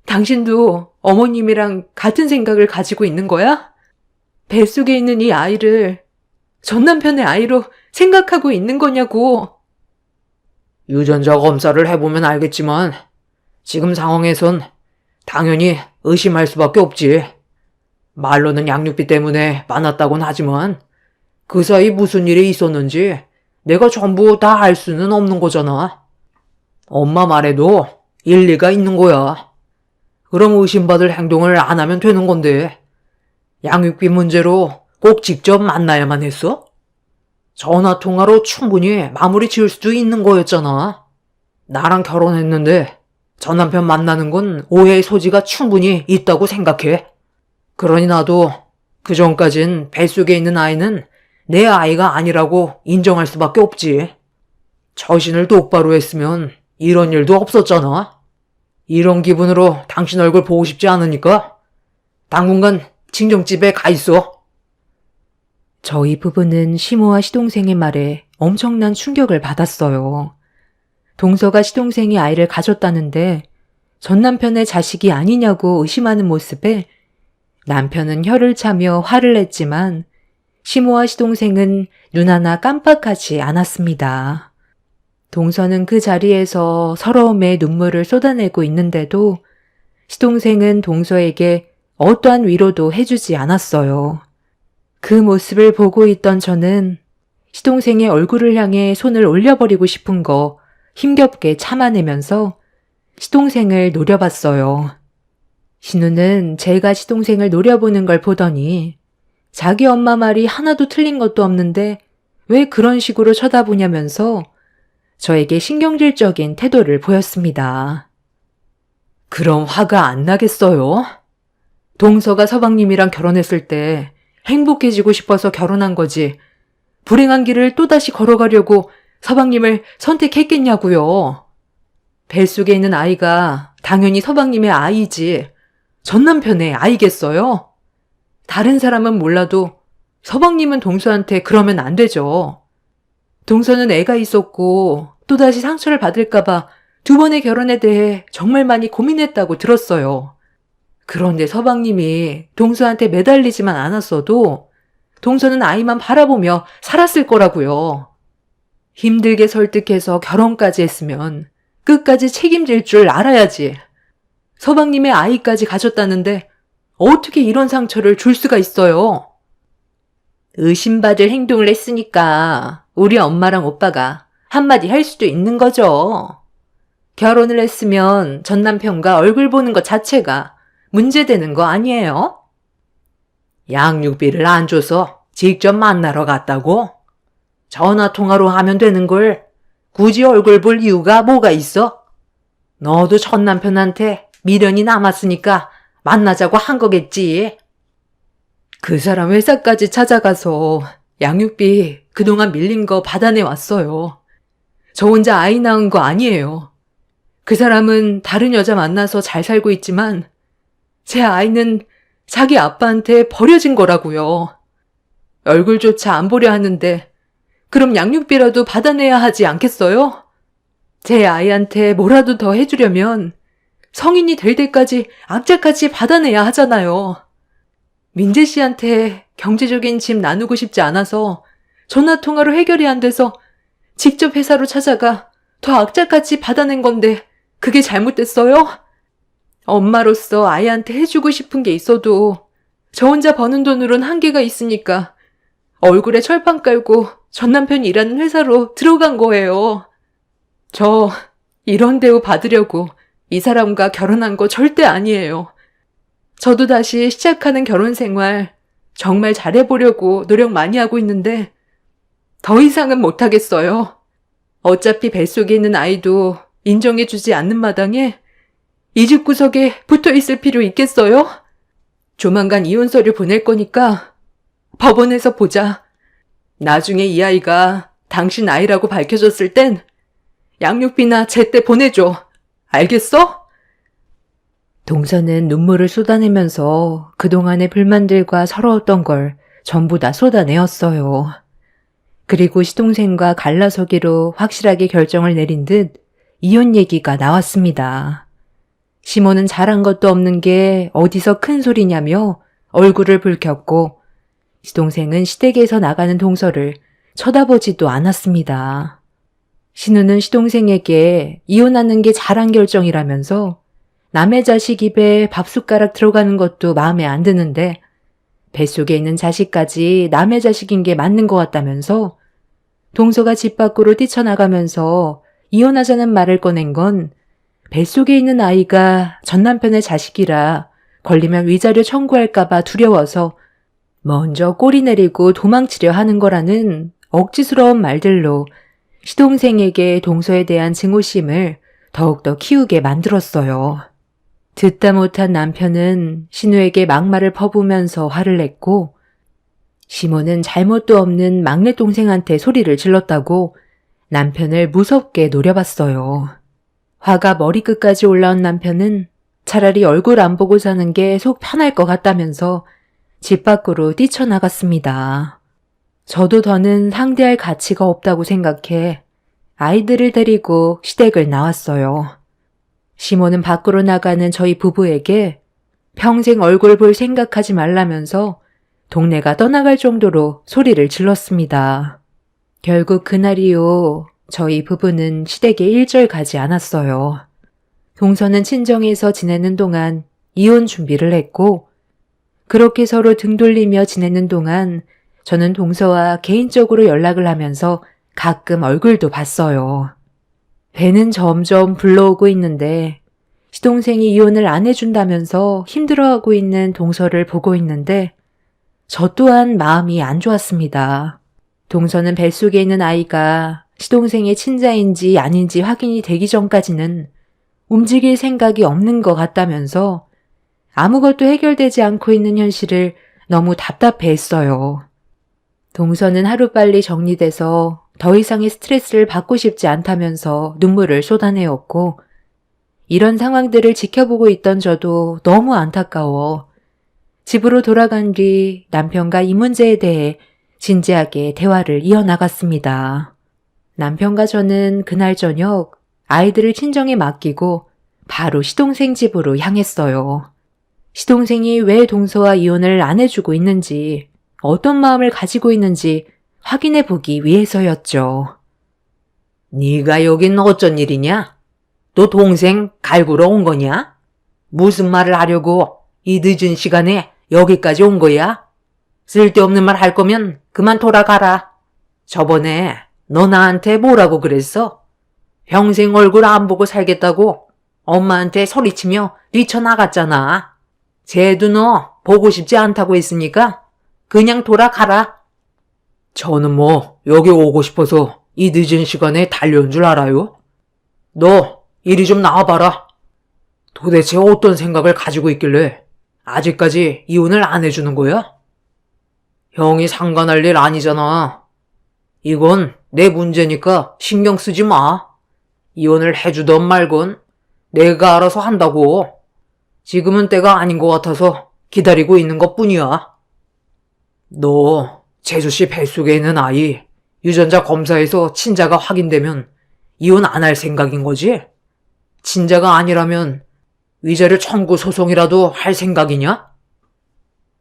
당신도 어머님이랑 같은 생각을 가지고 있는 거야? 뱃속에 있는 이 아이를 전 남편의 아이로 생각하고 있는 거냐고. 유전자 검사를 해보면 알겠지만 지금 상황에선 당연히 의심할 수밖에 없지. 말로는 양육비 때문에 만났다곤 하지만 그 사이 무슨 일이 있었는지 내가 전부 다 알 수는 없는 거잖아. 엄마 말에도 일리가 있는 거야. 그럼 의심받을 행동을 안 하면 되는 건데 양육비 문제로 꼭 직접 만나야만 했어? 전화 통화로 충분히 마무리 지을 수도 있는 거였잖아. 나랑 결혼했는데 전 남편 만나는 건 오해의 소지가 충분히 있다고 생각해. 그러니 나도 그 전까진 뱃속에 있는 아이는 내 아이가 아니라고 인정할 수밖에 없지. 처신을 똑바로 했으면 이런 일도 없었잖아. 이런 기분으로 당신 얼굴 보고 싶지 않으니까 당분간 친정집에 가 있어. 저희 부부는 시모와 시동생의 말에 엄청난 충격을 받았어요. 동서가 시동생이 아이를 가졌다는데 전 남편의 자식이 아니냐고 의심하는 모습에 남편은 혀를 차며 화를 냈지만 시모와 시동생은 눈 하나 깜빡하지 않았습니다. 동서는 그 자리에서 서러움에 눈물을 쏟아내고 있는데도 시동생은 동서에게 어떠한 위로도 해주지 않았어요. 그 모습을 보고 있던 저는 시동생의 얼굴을 향해 손을 올려버리고 싶은 거 힘겹게 참아내면서 시동생을 노려봤어요. 신우는 제가 시동생을 노려보는 걸 보더니 자기 엄마 말이 하나도 틀린 것도 없는데 왜 그런 식으로 쳐다보냐면서 저에게 신경질적인 태도를 보였습니다. 그럼 화가 안 나겠어요? 동서가 서방님이랑 결혼했을 때 행복해지고 싶어서 결혼한 거지. 불행한 길을 또다시 걸어가려고 서방님을 선택했겠냐고요. 뱃속에 있는 아이가 당연히 서방님의 아이지 전 남편의 아이겠어요? 다른 사람은 몰라도 서방님은 동서한테 그러면 안 되죠. 동서는 애가 있었고 또다시 상처를 받을까봐 2번의 결혼에 대해 정말 많이 고민했다고 들었어요. 그런데 서방님이 동서한테 매달리지만 않았어도 동서는 아이만 바라보며 살았을 거라고요. 힘들게 설득해서 결혼까지 했으면 끝까지 책임질 줄 알아야지. 서방님의 아이까지 가졌다는데 어떻게 이런 상처를 줄 수가 있어요? 의심받을 행동을 했으니까 우리 엄마랑 오빠가 한마디 할 수도 있는 거죠. 결혼을 했으면 전 남편과 얼굴 보는 것 자체가 문제되는 거 아니에요? 양육비를 안 줘서 직접 만나러 갔다고? 전화 통화로 하면 되는 걸 굳이 얼굴 볼 이유가 뭐가 있어? 너도 전 남편한테 미련이 남았으니까 만나자고 한 거겠지. 그 사람 회사까지 찾아가서 양육비 그동안 밀린 거 받아내 왔어요. 저 혼자 아이 낳은 거 아니에요. 그 사람은 다른 여자 만나서 잘 살고 있지만 제 아이는 자기 아빠한테 버려진 거라고요. 얼굴조차 안 보려 하는데 그럼 양육비라도 받아내야 하지 않겠어요? 제 아이한테 뭐라도 더 해주려면 성인이 될 때까지 악착같이 받아내야 하잖아요. 민재 씨한테 경제적인 짐 나누고 싶지 않아서 전화통화로 해결이 안 돼서 직접 회사로 찾아가 더 악착같이 받아낸 건데 그게 잘못됐어요? 엄마로서 아이한테 해주고 싶은 게 있어도 저 혼자 버는 돈으론 한계가 있으니까 얼굴에 철판 깔고 전 남편이 일하는 회사로 들어간 거예요. 저 이런 대우 받으려고 이 사람과 결혼한 거 절대 아니에요. 저도 다시 시작하는 결혼 생활 정말 잘해보려고 노력 많이 하고 있는데 더 이상은 못하겠어요. 어차피 뱃속에 있는 아이도 인정해주지 않는 마당에 이 집 구석에 붙어있을 필요 있겠어요? 조만간 이혼서를 보낼 거니까 법원에서 보자. 나중에 이 아이가 당신 아이라고 밝혀졌을 땐 양육비나 제때 보내줘. 알겠어? 동서는 눈물을 쏟아내면서 그동안의 불만들과 서러웠던 걸 전부 다 쏟아내었어요. 그리고 시동생과 갈라서기로 확실하게 결정을 내린 듯 이혼 얘기가 나왔습니다. 시모는 잘한 것도 없는 게 어디서 큰 소리냐며 얼굴을 붉혔고 시동생은 시댁에서 나가는 동서를 쳐다보지도 않았습니다. 신우는 시동생에게 이혼하는 게 잘한 결정이라면서 남의 자식 입에 밥숟가락 들어가는 것도 마음에 안 드는데 뱃속에 있는 자식까지 남의 자식인 게 맞는 것 같다면서 동서가 집 밖으로 뛰쳐나가면서 이혼하자는 말을 꺼낸 건 뱃속에 있는 아이가 전 남편의 자식이라 걸리면 위자료 청구할까봐 두려워서 먼저 꼬리 내리고 도망치려 하는 거라는 억지스러운 말들로 시동생에게 동서에 대한 증오심을 더욱더 키우게 만들었어요. 듣다 못한 남편은 신우에게 막말을 퍼부으면서 화를 냈고 시모는 잘못도 없는 막내 동생한테 소리를 질렀다고 남편을 무섭게 노려봤어요. 화가 머리끝까지 올라온 남편은 차라리 얼굴 안 보고 사는 게 속 편할 것 같다면서 집 밖으로 뛰쳐나갔습니다. 저도 더는 상대할 가치가 없다고 생각해 아이들을 데리고 시댁을 나왔어요. 시모는 밖으로 나가는 저희 부부에게 평생 얼굴 볼 생각하지 말라면서 동네가 떠나갈 정도로 소리를 질렀습니다. 결국 그날 이후 저희 부부는 시댁에 일절 가지 않았어요. 동서는 친정에서 지내는 동안 이혼 준비를 했고 그렇게 서로 등 돌리며 지내는 동안 저는 동서와 개인적으로 연락을 하면서 가끔 얼굴도 봤어요. 배는 점점 불러오고 있는데 시동생이 이혼을 안 해준다면서 힘들어하고 있는 동서를 보고 있는데 저 또한 마음이 안 좋았습니다. 동서는 뱃속에 있는 아이가 시동생의 친자인지 아닌지 확인이 되기 전까지는 움직일 생각이 없는 것 같다면서 아무것도 해결되지 않고 있는 현실을 너무 답답해했어요. 동서는 하루빨리 정리돼서 더 이상의 스트레스를 받고 싶지 않다면서 눈물을 쏟아내었고 이런 상황들을 지켜보고 있던 저도 너무 안타까워 집으로 돌아간 뒤 남편과 이 문제에 대해 진지하게 대화를 이어나갔습니다. 남편과 저는 그날 저녁 아이들을 친정에 맡기고 바로 시동생 집으로 향했어요. 시동생이 왜 동서와 이혼을 안 해주고 있는지 어떤 마음을 가지고 있는지 확인해 보기 위해서였죠. 네가 여긴 어쩐 일이냐? 너 동생 갈구러 온 거냐? 무슨 말을 하려고 이 늦은 시간에 여기까지 온 거야? 쓸데없는 말 할 거면 그만 돌아가라. 저번에 너 나한테 뭐라고 그랬어? 평생 얼굴 안 보고 살겠다고 엄마한테 소리치며 뛰쳐나갔잖아. 쟤도 너 보고 싶지 않다고 했으니까 그냥 돌아가라. 저는 뭐 여기 오고 싶어서 이 늦은 시간에 달려온 줄 알아요? 너 이리 좀 나와봐라. 도대체 어떤 생각을 가지고 있길래 아직까지 이혼을 안 해주는 거야? 형이 상관할 일 아니잖아. 이건 내 문제니까 신경 쓰지 마. 이혼을 해주던 말건 내가 알아서 한다고. 지금은 때가 아닌 것 같아서 기다리고 있는 것뿐이야. 너 재수씨 뱃속에 있는 아이 유전자 검사에서 친자가 확인되면 이혼 안 할 생각인 거지? 친자가 아니라면 위자료 청구 소송이라도 할 생각이냐?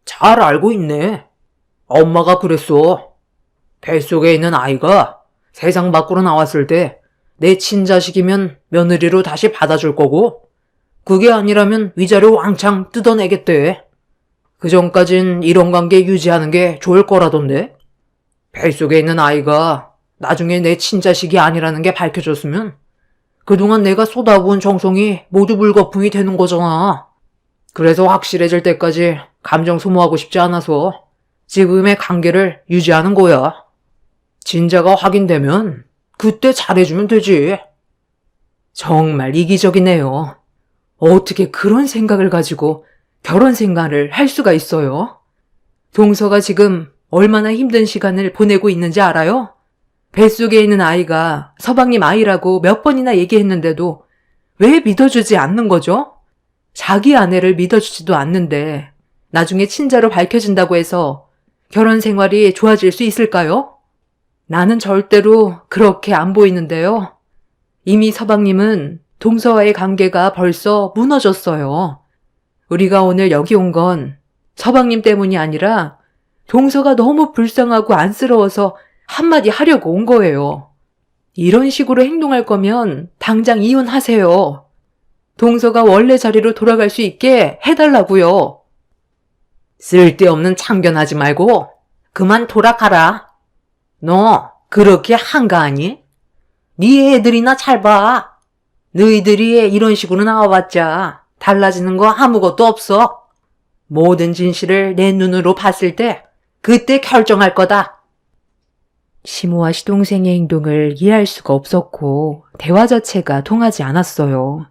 잘 알고 있네. 엄마가 그랬어. 뱃속에 있는 아이가 세상 밖으로 나왔을 때 내 친자식이면 며느리로 다시 받아줄 거고, 그게 아니라면 위자료 왕창 뜯어내겠대. 그 전까진 이런 관계 유지하는 게 좋을 거라던데. 뱃속에 있는 아이가 나중에 내 친자식이 아니라는 게 밝혀졌으면 그동안 내가 쏟아부은 정성이 모두 물거품이 되는 거잖아. 그래서 확실해질 때까지 감정 소모하고 싶지 않아서 지금의 관계를 유지하는 거야. 진짜가 확인되면 그때 잘해주면 되지. 정말 이기적이네요. 어떻게 그런 생각을 가지고 결혼 생활을 할 수가 있어요? 동서가 지금 얼마나 힘든 시간을 보내고 있는지 알아요? 뱃속에 있는 아이가 서방님 아이라고 몇 번이나 얘기했는데도 왜 믿어주지 않는 거죠? 자기 아내를 믿어주지도 않는데 나중에 친자로 밝혀진다고 해서 결혼 생활이 좋아질 수 있을까요? 나는 절대로 그렇게 안 보이는데요. 이미 서방님은 동서와의 관계가 벌써 무너졌어요. 우리가 오늘 여기 온 건 서방님 때문이 아니라 동서가 너무 불쌍하고 안쓰러워서 한마디 하려고 온 거예요. 이런 식으로 행동할 거면 당장 이혼하세요. 동서가 원래 자리로 돌아갈 수 있게 해달라고요. 쓸데없는 참견하지 말고 그만 돌아가라. 너 그렇게 한가하니? 네 애들이나 잘 봐. 너희들이 이런 식으로 나와봤자 달라지는 거 아무것도 없어. 모든 진실을 내 눈으로 봤을 때 그때 결정할 거다. 시모와 시동생의 행동을 이해할 수가 없었고 대화 자체가 통하지 않았어요.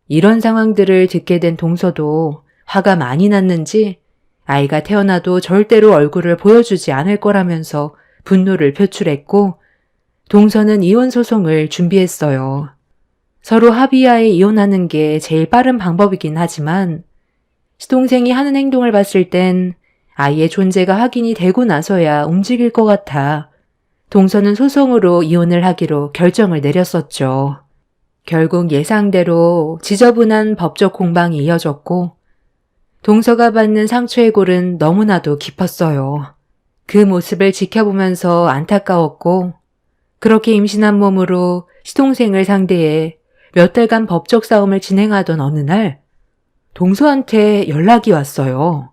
이런 상황들을 듣게 된 동서도 화가 많이 났는지 아이가 태어나도 절대로 얼굴을 보여주지 않을 거라면서 분노를 표출했고 동서는 이혼 소송을 준비했어요. 서로 합의하에 이혼하는 게 제일 빠른 방법이긴 하지만 시동생이 하는 행동을 봤을 땐 아이의 존재가 확인이 되고 나서야 움직일 것 같아 동서는 소송으로 이혼을 하기로 결정을 내렸었죠. 결국 예상대로 지저분한 법적 공방이 이어졌고 동서가 받는 상처의 골은 너무나도 깊었어요. 그 모습을 지켜보면서 안타까웠고 그렇게 임신한 몸으로 시동생을 상대해 몇 달간 법적 싸움을 진행하던 어느 날 동서한테 연락이 왔어요.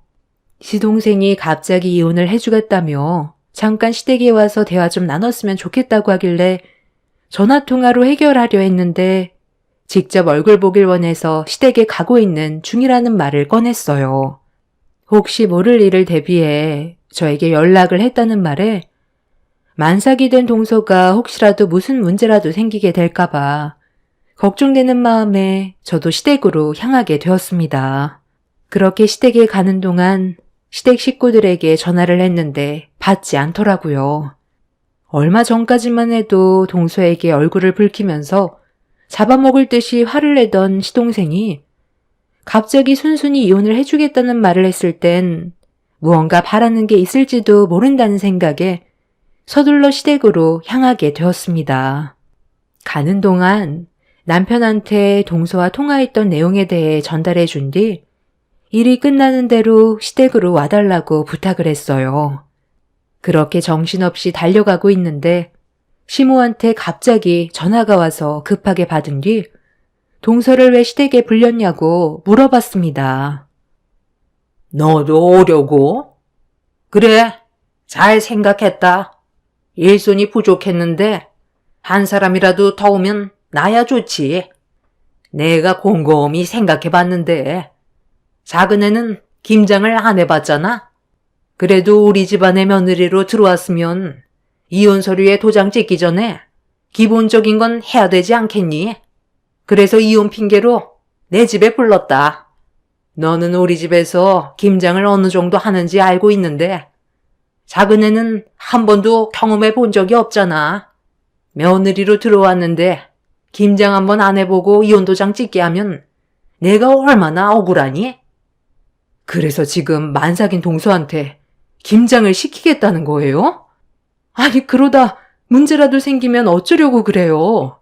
시동생이 갑자기 이혼을 해주겠다며 잠깐 시댁에 와서 대화 좀 나눴으면 좋겠다고 하길래 전화통화로 해결하려 했는데 직접 얼굴 보길 원해서 시댁에 가고 있는 중이라는 말을 꺼냈어요. 혹시 모를 일을 대비해 저에게 연락을 했다는 말에 만삭이 된 동서가 혹시라도 무슨 문제라도 생기게 될까봐 걱정되는 마음에 저도 시댁으로 향하게 되었습니다. 그렇게 시댁에 가는 동안 시댁 식구들에게 전화를 했는데 받지 않더라고요. 얼마 전까지만 해도 동서에게 얼굴을 붉히면서 잡아먹을 듯이 화를 내던 시동생이 갑자기 순순히 이혼을 해주겠다는 말을 했을 땐 무언가 바라는 게 있을지도 모른다는 생각에 서둘러 시댁으로 향하게 되었습니다. 가는 동안 남편한테 동서와 통화했던 내용에 대해 전달해 준 뒤 일이 끝나는 대로 시댁으로 와달라고 부탁을 했어요. 그렇게 정신없이 달려가고 있는데 시모한테 갑자기 전화가 와서 급하게 받은 뒤 동서를 왜 시댁에 불렸냐고 물어봤습니다. 너도 오려고? 그래, 잘 생각했다. 일손이 부족했는데 한 사람이라도 더 오면 나야 좋지. 내가 곰곰이 생각해봤는데 작은 애는 김장을 안 해봤잖아. 그래도 우리 집안의 며느리로 들어왔으면 이혼 서류에 도장 찍기 전에 기본적인 건 해야 되지 않겠니? 그래서 이혼 핑계로 내 집에 불렀다. 너는 우리 집에서 김장을 어느 정도 하는지 알고 있는데 작은 애는 한 번도 경험해 본 적이 없잖아. 며느리로 들어왔는데 김장 한번 안 해보고 이혼도장 찍게 하면 내가 얼마나 억울하니? 그래서 지금 만삭인 동서한테 김장을 시키겠다는 거예요? 아니, 그러다 문제라도 생기면 어쩌려고 그래요?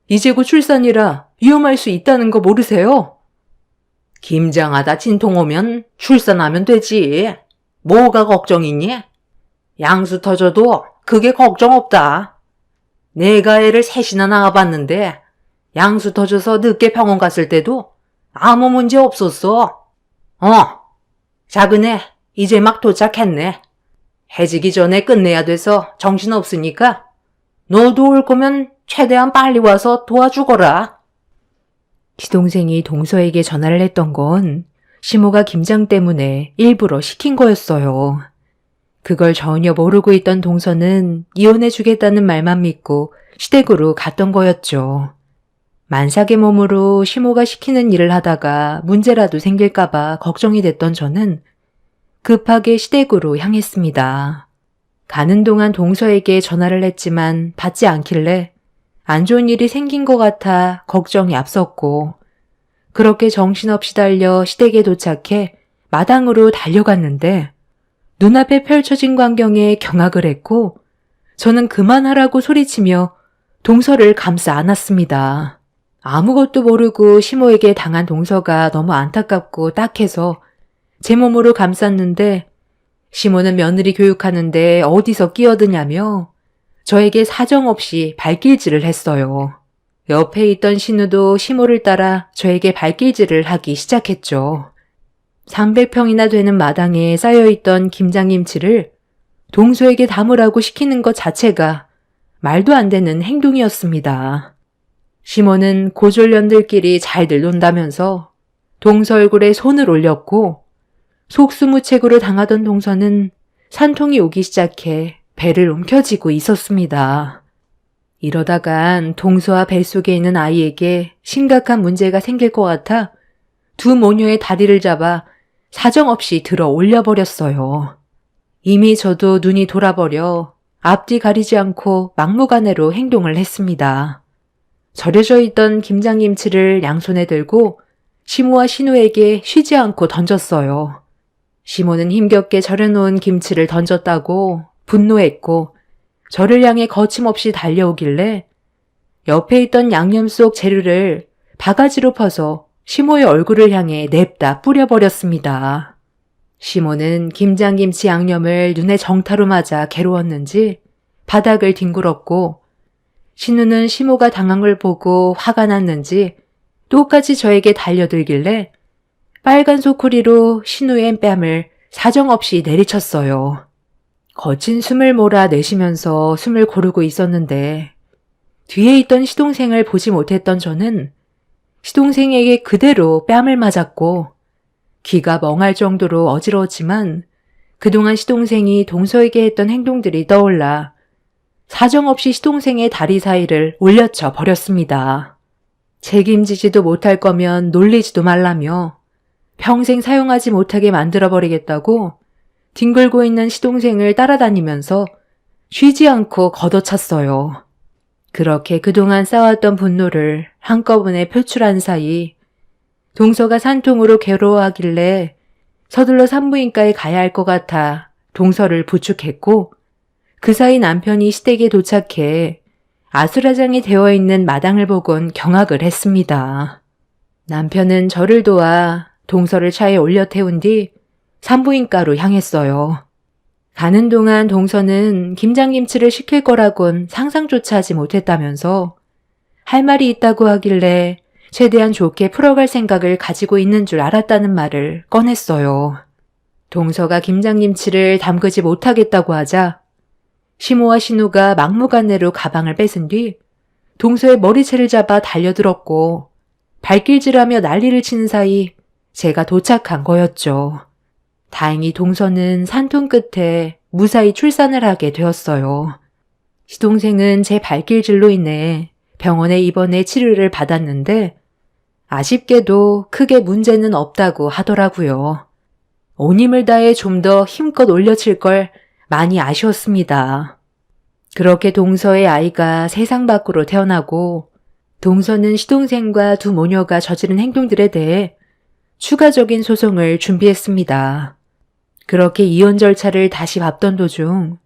이제 곧 출산이라 위험할 수 있다는 거 모르세요? 김장하다 진통 오면 출산하면 되지. 뭐가 걱정이니? 양수 터져도 그게 걱정 없다. 내가 애를 셋이나 낳아봤는데 양수 터져서 늦게 병원 갔을 때도 아무 문제 없었어. 작은 애 이제 막 도착했네. 해지기 전에 끝내야 돼서 정신없으니까 너도 올 거면 최대한 빨리 와서 도와주거라. 시동생이 동서에게 전화를 했던 건 시모가 김장 때문에 일부러 시킨 거였어요. 그걸 전혀 모르고 있던 동서는 이혼해주겠다는 말만 믿고 시댁으로 갔던 거였죠. 만삭의 몸으로 시모가 시키는 일을 하다가 문제라도 생길까봐 걱정이 됐던 저는 급하게 시댁으로 향했습니다. 가는 동안 동서에게 전화를 했지만 받지 않길래 안 좋은 일이 생긴 것 같아 걱정이 앞섰고, 그렇게 정신없이 달려 시댁에 도착해 마당으로 달려갔는데 눈앞에 펼쳐진 광경에 경악을 했고, 저는 그만하라고 소리치며 동서를 감싸 안았습니다. 아무것도 모르고 시모에게 당한 동서가 너무 안타깝고 딱해서 제 몸으로 감쌌는데, 시모는 며느리 교육하는데 어디서 끼어드냐며 저에게 사정없이 발길질을 했어요. 옆에 있던 신우도 시모를 따라 저에게 발길질을 하기 시작했죠. 300평이나 되는 마당에 쌓여있던 김장김치를 동서에게 담으라고 시키는 것 자체가 말도 안 되는 행동이었습니다. 시모는 고졸년들끼리 잘들 논다면서 동서 얼굴에 손을 올렸고, 속수무책으로 당하던 동서는 산통이 오기 시작해 배를 움켜쥐고 있었습니다. 이러다간 동서와 뱃속에 있는 아이에게 심각한 문제가 생길 것 같아 두 모녀의 다리를 잡아 사정없이 들어 올려버렸어요. 이미 저도 눈이 돌아버려 앞뒤 가리지 않고 막무가내로 행동을 했습니다. 절여져 있던 김장김치를 양손에 들고 시모와 신우에게 쉬지 않고 던졌어요. 시모는 힘겹게 절여놓은 김치를 던졌다고 분노했고, 저를 향해 거침없이 달려오길래 옆에 있던 양념 속 재료를 바가지로 퍼서 시모의 얼굴을 향해 냅다 뿌려버렸습니다. 시모는 김장김치 양념을 눈에 정타로 맞아 괴로웠는지 바닥을 뒹굴었고, 신우는 시모가 당한 걸 보고 화가 났는지 똑같이 저에게 달려들길래 빨간 소쿠리로 신우의 뺨을 사정없이 내리쳤어요. 거친 숨을 몰아내쉬면서 숨을 고르고 있었는데 뒤에 있던 시동생을 보지 못했던 저는 시동생에게 그대로 뺨을 맞았고, 귀가 멍할 정도로 어지러웠지만 그동안 시동생이 동서에게 했던 행동들이 떠올라 사정없이 시동생의 다리 사이를 올려쳐 버렸습니다. 책임지지도 못할 거면 놀리지도 말라며 평생 사용하지 못하게 만들어버리겠다고 뒹굴고 있는 시동생을 따라다니면서 쉬지 않고 걷어찼어요. 그렇게 그동안 쌓아왔던 분노를 한꺼번에 표출한 사이 동서가 산통으로 괴로워하길래 서둘러 산부인과에 가야 할 것 같아 동서를 부축했고, 그 사이 남편이 시댁에 도착해 아수라장이 되어 있는 마당을 보곤 경악을 했습니다. 남편은 저를 도와 동서를 차에 올려 태운 뒤 산부인과로 향했어요. 가는 동안 동서는 김장김치를 시킬 거라곤 상상조차 하지 못했다면서 할 말이 있다고 하길래 최대한 좋게 풀어갈 생각을 가지고 있는 줄 알았다는 말을 꺼냈어요. 동서가 김장김치를 담그지 못하겠다고 하자 시모와 신우가 막무가내로 가방을 뺏은 뒤 동서의 머리채를 잡아 달려들었고, 발길질하며 난리를 치는 사이 제가 도착한 거였죠. 다행히 동서는 산통 끝에 무사히 출산을 하게 되었어요. 시동생은 제 발길질로 인해 병원에 입원해 치료를 받았는데 아쉽게도 크게 문제는 없다고 하더라고요. 온 힘을 다해 좀 더 힘껏 올려칠 걸 많이 아쉬웠습니다. 그렇게 동서의 아이가 세상 밖으로 태어나고 동서는 시동생과 두 모녀가 저지른 행동들에 대해 추가적인 소송을 준비했습니다. 그렇게 이혼 절차를 다시 밟던 도중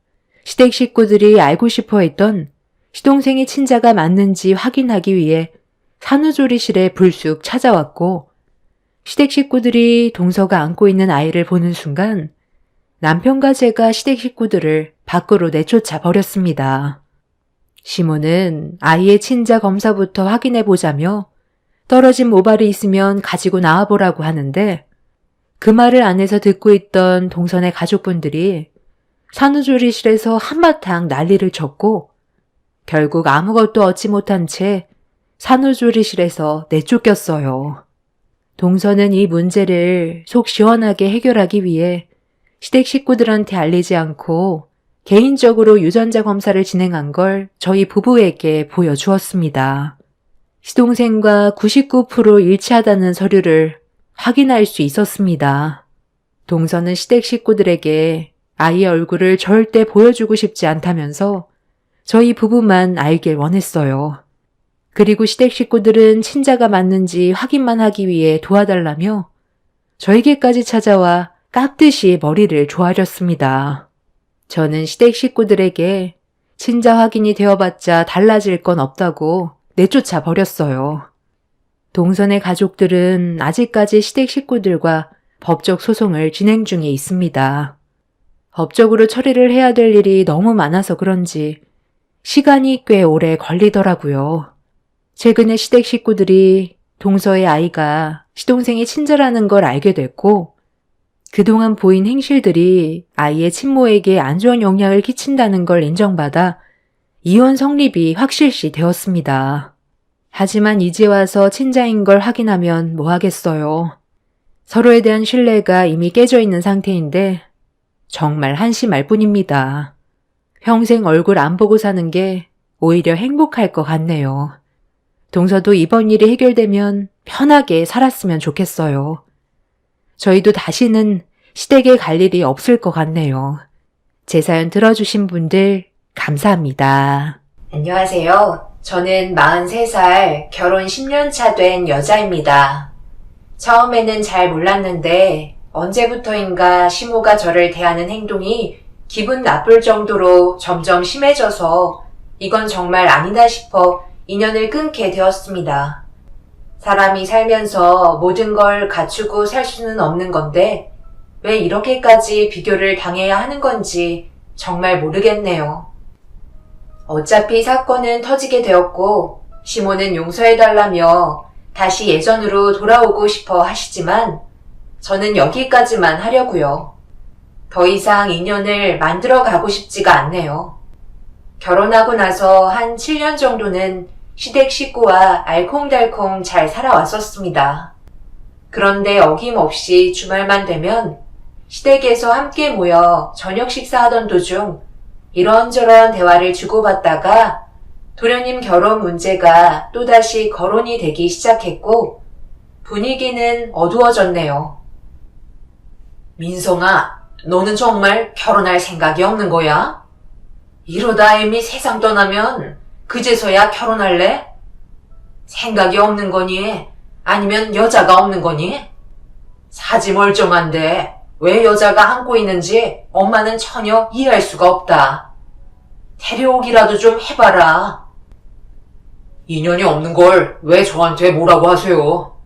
시댁 식구들이 알고 싶어 했던 시동생의 친자가 맞는지 확인하기 위해 산후조리실에 불쑥 찾아왔고 시댁 식구들이 동서가 안고 있는 아이를 보는 순간 남편과 제가 시댁 식구들을 밖으로 내쫓아 버렸습니다. 시모는 아이의 친자 검사부터 확인해 보자며 떨어진 모발이 있으면 가지고 나와보라고 하는데 그 말을 안에서 듣고 있던 동선의 가족분들이 산후조리실에서 한바탕 난리를 쳤고 결국 아무것도 얻지 못한 채 산후조리실에서 내쫓겼어요. 동서는 이 문제를 속 시원하게 해결하기 위해 시댁 식구들한테 알리지 않고 개인적으로 유전자 검사를 진행한 걸 저희 부부에게 보여주었습니다. 시동생과 99% 일치하다는 서류를 확인할 수 있었습니다. 동서는 시댁 식구들에게 아이의 얼굴을 절대 보여주고 싶지 않다면서 저희 부부만 알길 원했어요. 그리고 시댁 식구들은 친자가 맞는지 확인만 하기 위해 도와달라며 저에게까지 찾아와 깍듯이 머리를 조아렸습니다. 저는 시댁 식구들에게 친자 확인이 되어봤자 달라질 건 없다고 내쫓아 버렸어요. 동선의 가족들은 아직까지 시댁 식구들과 법적 소송을 진행 중에 있습니다. 법적으로 처리를 해야 될 일이 너무 많아서 그런지 시간이 꽤 오래 걸리더라고요. 최근에 시댁 식구들이 동서의 아이가 시동생의 친자라는 걸 알게 됐고 그동안 보인 행실들이 아이의 친모에게 안 좋은 영향을 끼친다는 걸 인정받아 이혼 성립이 확실시 되었습니다. 하지만 이제 와서 친자인 걸 확인하면 뭐 하겠어요. 서로에 대한 신뢰가 이미 깨져 있는 상태인데 정말 한심할 뿐입니다. 평생 얼굴 안 보고 사는 게 오히려 행복할 것 같네요. 동서도 이번 일이 해결되면 편하게 살았으면 좋겠어요. 저희도 다시는 시댁에 갈 일이 없을 것 같네요. 제 사연 들어주신 분들 감사합니다. 안녕하세요. 저는 43살 결혼 10년 차 된 여자입니다. 처음에는 잘 몰랐는데 언제부터인가 시모가 저를 대하는 행동이 기분 나쁠 정도로 점점 심해져서 이건 정말 아니다 싶어 인연을 끊게 되었습니다. 사람이 살면서 모든 걸 갖추고 살 수는 없는 건데 왜 이렇게까지 비교를 당해야 하는 건지 정말 모르겠네요. 어차피 사건은 터지게 되었고 시모는 용서해달라며 다시 예전으로 돌아오고 싶어 하시지만 저는 여기까지만 하려고요. 더 이상 인연을 만들어 가고 싶지가 않네요. 결혼하고 나서 한 7년 정도는 시댁 식구와 알콩달콩 잘 살아왔었습니다. 그런데 어김없이 주말만 되면 시댁에서 함께 모여 저녁 식사하던 도중 이런저런 대화를 주고받다가 도련님 결혼 문제가 또다시 거론이 되기 시작했고 분위기는 어두워졌네요. 민성아, 너는 정말 결혼할 생각이 없는 거야? 이러다 애미 세상 떠나면 그제서야 결혼할래? 생각이 없는 거니? 아니면 여자가 없는 거니? 사지 멀쩡한데 왜 여자가 안고 있는지 엄마는 전혀 이해할 수가 없다. 데려오기라도 좀 해봐라. 인연이 없는 걸 왜 저한테 뭐라고 하세요?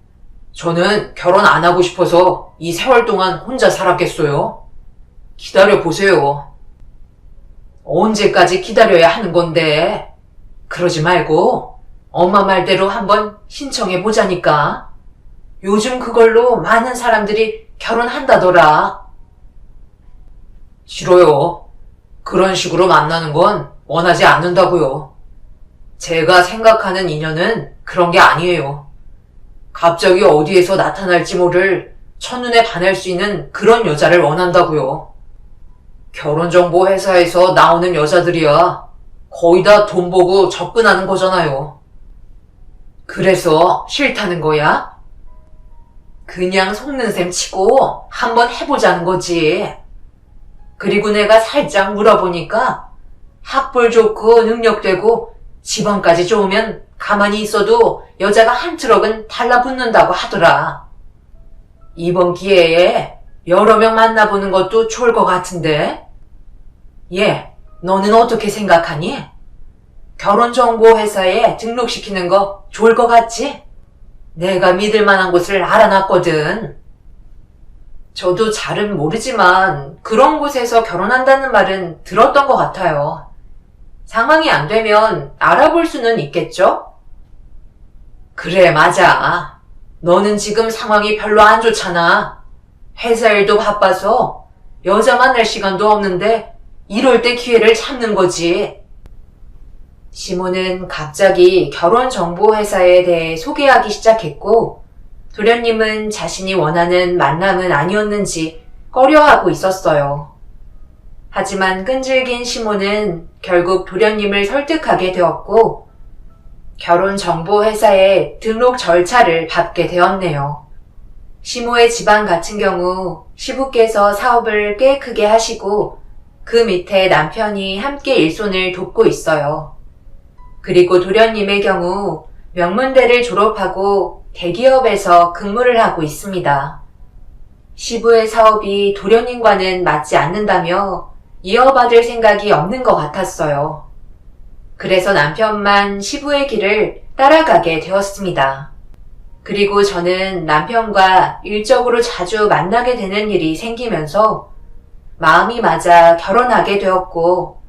저는 결혼 안 하고 싶어서 이 세월 동안 혼자 살았겠어요? 기다려보세요. 언제까지 기다려야 하는 건데? 그러지 말고 엄마 말대로 한번 신청해보자니까. 요즘 그걸로 많은 사람들이 결혼한다더라. 싫어요. 그런 식으로 만나는 건 원하지 않는다고요. 제가 생각하는 인연은 그런 게 아니에요. 갑자기 어디에서 나타날지 모를 첫눈에 반할 수 있는 그런 여자를 원한다고요. 결혼정보 회사에서 나오는 여자들이야 거의 다 돈 보고 접근하는 거잖아요. 그래서 싫다는 거야? 그냥 속는 셈 치고 한번 해보자는 거지. 그리고 내가 살짝 물어보니까 학벌 좋고 능력되고 집안까지 좋으면 가만히 있어도 여자가 한 트럭은 달라붙는다고 하더라. 이번 기회에 여러 명 만나보는 것도 좋을 것 같은데? 너는 어떻게 생각하니? 결혼정보회사에 등록시키는 거 좋을 것 같지? 내가 믿을 만한 곳을 알아놨거든. 저도 잘은 모르지만 그런 곳에서 결혼한다는 말은 들었던 것 같아요. 상황이 안 되면 알아볼 수는 있겠죠? 그래, 맞아. 너는 지금 상황이 별로 안 좋잖아. 회사 일도 바빠서 여자 만날 시간도 없는데 이럴 때 기회를 찾는 거지. 시모는 갑자기 결혼정보회사에 대해 소개하기 시작했고, 도련님은 자신이 원하는 만남은 아니었는지 꺼려하고 있었어요. 하지만 끈질긴 시모는 결국 도련님을 설득하게 되었고, 결혼정보회사에 등록 절차를 밟게 되었네요. 시모의 집안 같은 경우 시부께서 사업을 꽤 크게 하시고 그 밑에 남편이 함께 일손을 돕고 있어요. 그리고 도련님의 경우 명문대를 졸업하고 대기업에서 근무를 하고 있습니다. 시부의 사업이 도련님과는 맞지 않는다며 이어받을 생각이 없는 것 같았어요. 그래서 남편만 시부의 길을 따라가게 되었습니다. 그리고 저는 남편과 일적으로 자주 만나게 되는 일이 생기면서 마음이 맞아 결혼하게 되었고,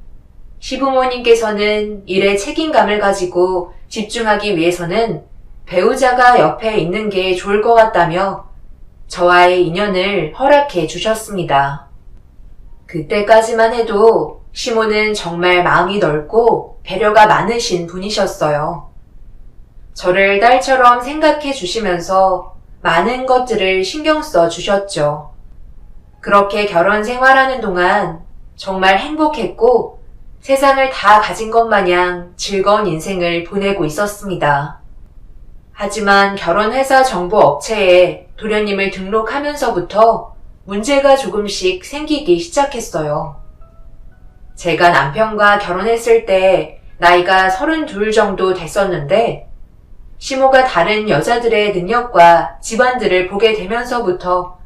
시부모님께서는 일에 책임감을 가지고 집중하기 위해서는 배우자가 옆에 있는 게 좋을 것 같다며 저와의 인연을 허락해 주셨습니다. 그때까지만 해도 시모는 정말 마음이 넓고 배려가 많으신 분이셨어요. 저를 딸처럼 생각해 주시면서 많은 것들을 신경 써 주셨죠. 그렇게 결혼 생활하는 동안 정말 행복했고 세상을 다 가진 것 마냥 즐거운 인생을 보내고 있었습니다. 하지만 결혼회사 정보 업체에 도련님을 등록하면서부터 문제가 조금씩 생기기 시작했어요. 제가 남편과 결혼했을 때 나이가 32 정도 됐었는데 시모가 다른 여자들의 능력과 집안들을 보게 되면서부터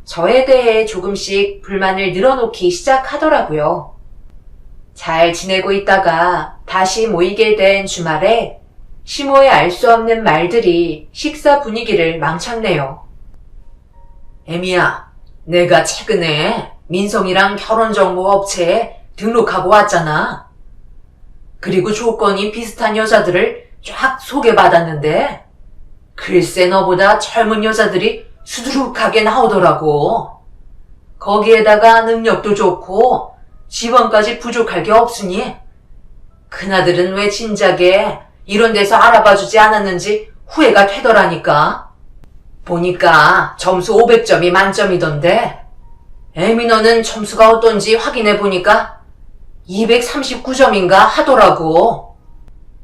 저에 대해 조금씩 불만을 늘어놓기 시작하더라고요. 잘 지내고 있다가 다시 모이게 된 주말에 시모의 알 수 없는 말들이 식사 분위기를 망쳤네요. 애미야, 내가 최근에 민성이랑 결혼정보업체에 등록하고 왔잖아. 그리고 조건이 비슷한 여자들을 쫙 소개받았는데 글쎄 너보다 젊은 여자들이 수두룩하게 나오더라고. 거기에다가 능력도 좋고 지원까지 부족할 게 없으니 그나들은 왜 진작에 이런 데서 알아봐주지 않았는지 후회가 되더라니까. 보니까 점수 500점이 만점이던데 애미 너는 점수가 어떤지 확인해보니까 239점인가 하더라고.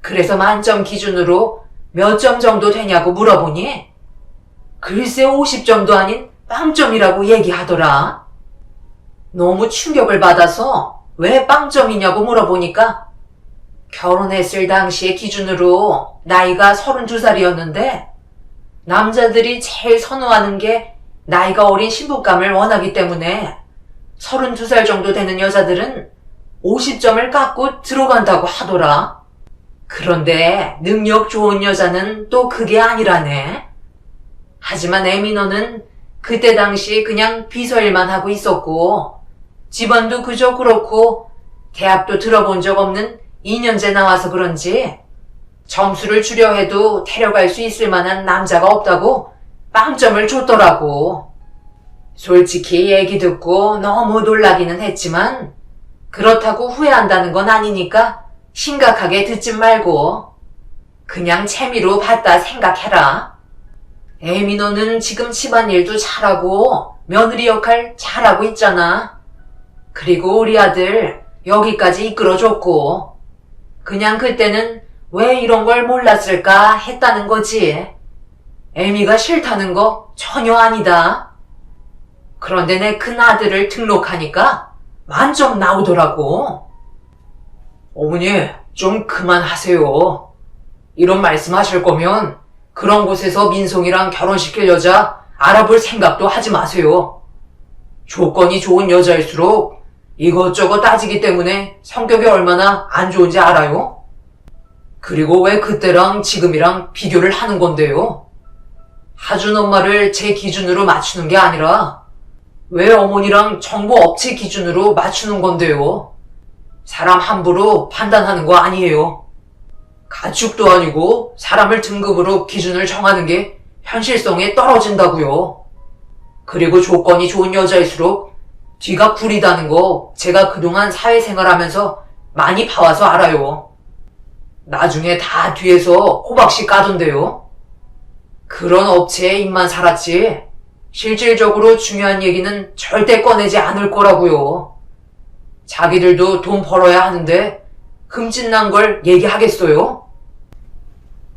그래서 만점 기준으로 몇 점 정도 되냐고 물어보니 글쎄 50점도 아닌 빵점이라고 얘기하더라. 너무 충격을 받아서 왜 빵점이냐고 물어보니까 결혼했을 당시의 기준으로 나이가 32살이었는데 남자들이 제일 선호하는 게 나이가 어린 신부감을 원하기 때문에 32살 정도 되는 여자들은 50점을 깎고 들어간다고 하더라. 그런데 능력 좋은 여자는 또 그게 아니라네. 하지만 애미 너는 그때 당시 그냥 비서일만 하고 있었고 집안도 그저 그렇고 대학도 들어본 적 없는 2년제 나와서 그런지 점수를 주려 해도 데려갈 수 있을 만한 남자가 없다고 빵점을 줬더라고. 솔직히 얘기 듣고 너무 놀라기는 했지만 그렇다고 후회한다는 건 아니니까 심각하게 듣지 말고 그냥 재미로 봤다 생각해라. 애미 너는 지금 집안일도 잘하고 며느리 역할 잘하고 있잖아. 그리고 우리 아들 여기까지 이끌어줬고 그냥 그때는 왜 이런 걸 몰랐을까 했다는 거지. 애미가 싫다는 거 전혀 아니다. 그런데 내 큰 아들을 등록하니까 만점 나오더라고. 어머니, 좀 그만하세요. 이런 말씀 하실 거면 그런 곳에서 민성이랑 결혼시킬 여자 알아볼 생각도 하지 마세요. 조건이 좋은 여자일수록 이것저것 따지기 때문에 성격이 얼마나 안 좋은지 알아요? 그리고 왜 그때랑 지금이랑 비교를 하는 건데요? 하준 엄마를 제 기준으로 맞추는 게 아니라 왜 어머니랑 정보 업체 기준으로 맞추는 건데요? 사람 함부로 판단하는 거 아니에요. 가축도 아니고 사람을 등급으로 기준을 정하는 게 현실성에 떨어진다고요. 그리고 조건이 좋은 여자일수록 뒤가 구리다는 거 제가 그동안 사회생활하면서 많이 봐와서 알아요. 나중에 다 뒤에서 호박씨 까던데요. 그런 업체에 입만 살았지 실질적으로 중요한 얘기는 절대 꺼내지 않을 거라고요. 자기들도 돈 벌어야 하는데 흠집난 걸 얘기하겠어요?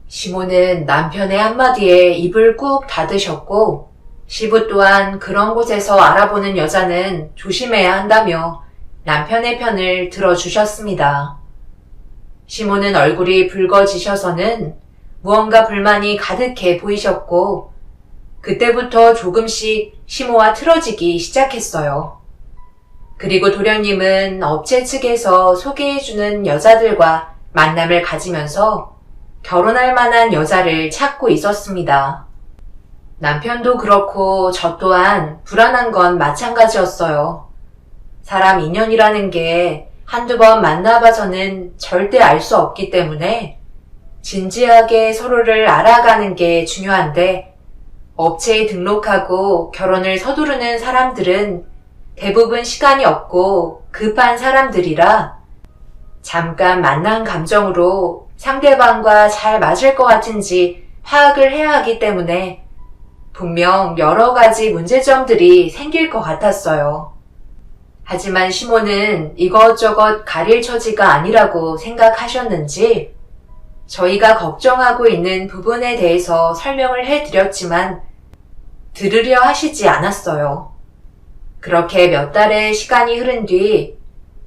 시모는 남편의 한마디에 입을 꾹 닫으셨고 시부 또한 그런 곳에서 알아보는 여자는 조심해야 한다며 남편의 편을 들어주셨습니다. 시모는 얼굴이 붉어지셔서는 무언가 불만이 가득해 보이셨고 그때부터 조금씩 시모와 틀어지기 시작했어요. 그리고 도련님은 업체 측에서 소개해주는 여자들과 만남을 가지면서 결혼할 만한 여자를 찾고 있었습니다. 남편도 그렇고 저 또한 불안한 건 마찬가지였어요. 사람 인연이라는 게 한두 번 만나봐서는 절대 알 수 없기 때문에 진지하게 서로를 알아가는 게 중요한데 업체에 등록하고 결혼을 서두르는 사람들은 대부분 시간이 없고 급한 사람들이라 잠깐 만난 감정으로 상대방과 잘 맞을 것 같은지 파악을 해야 하기 때문에 분명 여러 가지 문제점들이 생길 것 같았어요. 하지만 시모는 이것저것 가릴 처지가 아니라고 생각하셨는지 저희가 걱정하고 있는 부분에 대해서 설명을 해드렸지만 들으려 하시지 않았어요. 그렇게 몇 달의 시간이 흐른 뒤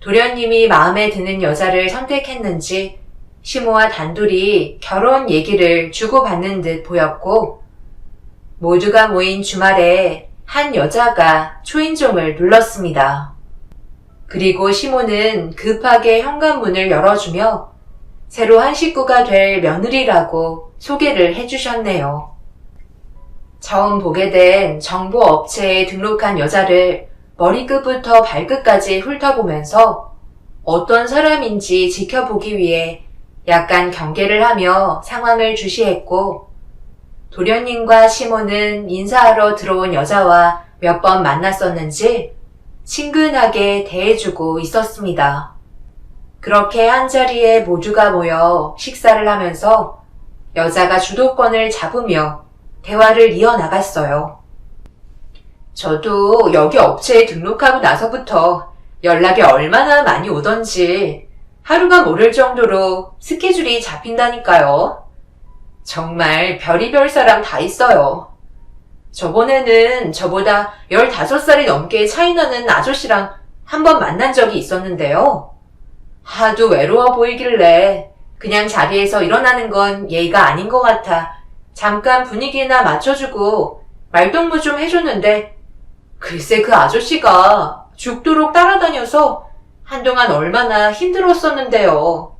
도련님이 마음에 드는 여자를 선택했는지 시모와 단둘이 결혼 얘기를 주고받는 듯 보였고 모두가 모인 주말에 한 여자가 초인종을 눌렀습니다. 그리고 시모는 급하게 현관문을 열어주며 새로 한 식구가 될 며느리라고 소개를 해주셨네요. 처음 보게 된 정보 업체에 등록한 여자를 머리끝부터 발끝까지 훑어보면서 어떤 사람인지 지켜보기 위해 약간 경계를 하며 상황을 주시했고 도련님과 시모는 인사하러 들어온 여자와 몇 번 만났었는지 친근하게 대해주고 있었습니다. 그렇게 한자리에 모두가 모여 식사를 하면서 여자가 주도권을 잡으며 대화를 이어나갔어요. 저도 여기 업체에 등록하고 나서부터 연락이 얼마나 많이 오던지 하루가 모를 정도로 스케줄이 잡힌다니까요. 정말 별의별 사람 다 있어요. 저번에는 저보다 15살이 넘게 차이나는 아저씨랑 한 번 만난 적이 있었는데요. 하도 외로워 보이길래 그냥 자리에서 일어나는 건 예의가 아닌 것 같아 잠깐 분위기나 맞춰주고 말동무 좀 해줬는데 글쎄 그 아저씨가 죽도록 따라다녀서 한동안 얼마나 힘들었었는데요.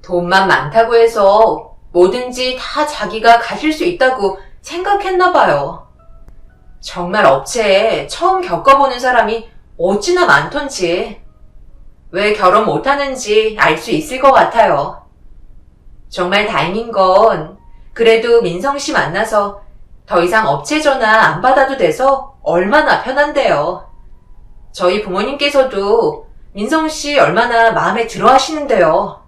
돈만 많다고 해서 뭐든지 다 자기가 가질 수 있다고 생각했나 봐요. 정말 업체에 처음 겪어보는 사람이 어찌나 많던지 왜 결혼 못하는지 알 수 있을 것 같아요. 정말 다행인 건 그래도 민성 씨 만나서 더 이상 업체 전화 안 받아도 돼서 얼마나 편한데요. 저희 부모님께서도 민성 씨 얼마나 마음에 들어 하시는데요.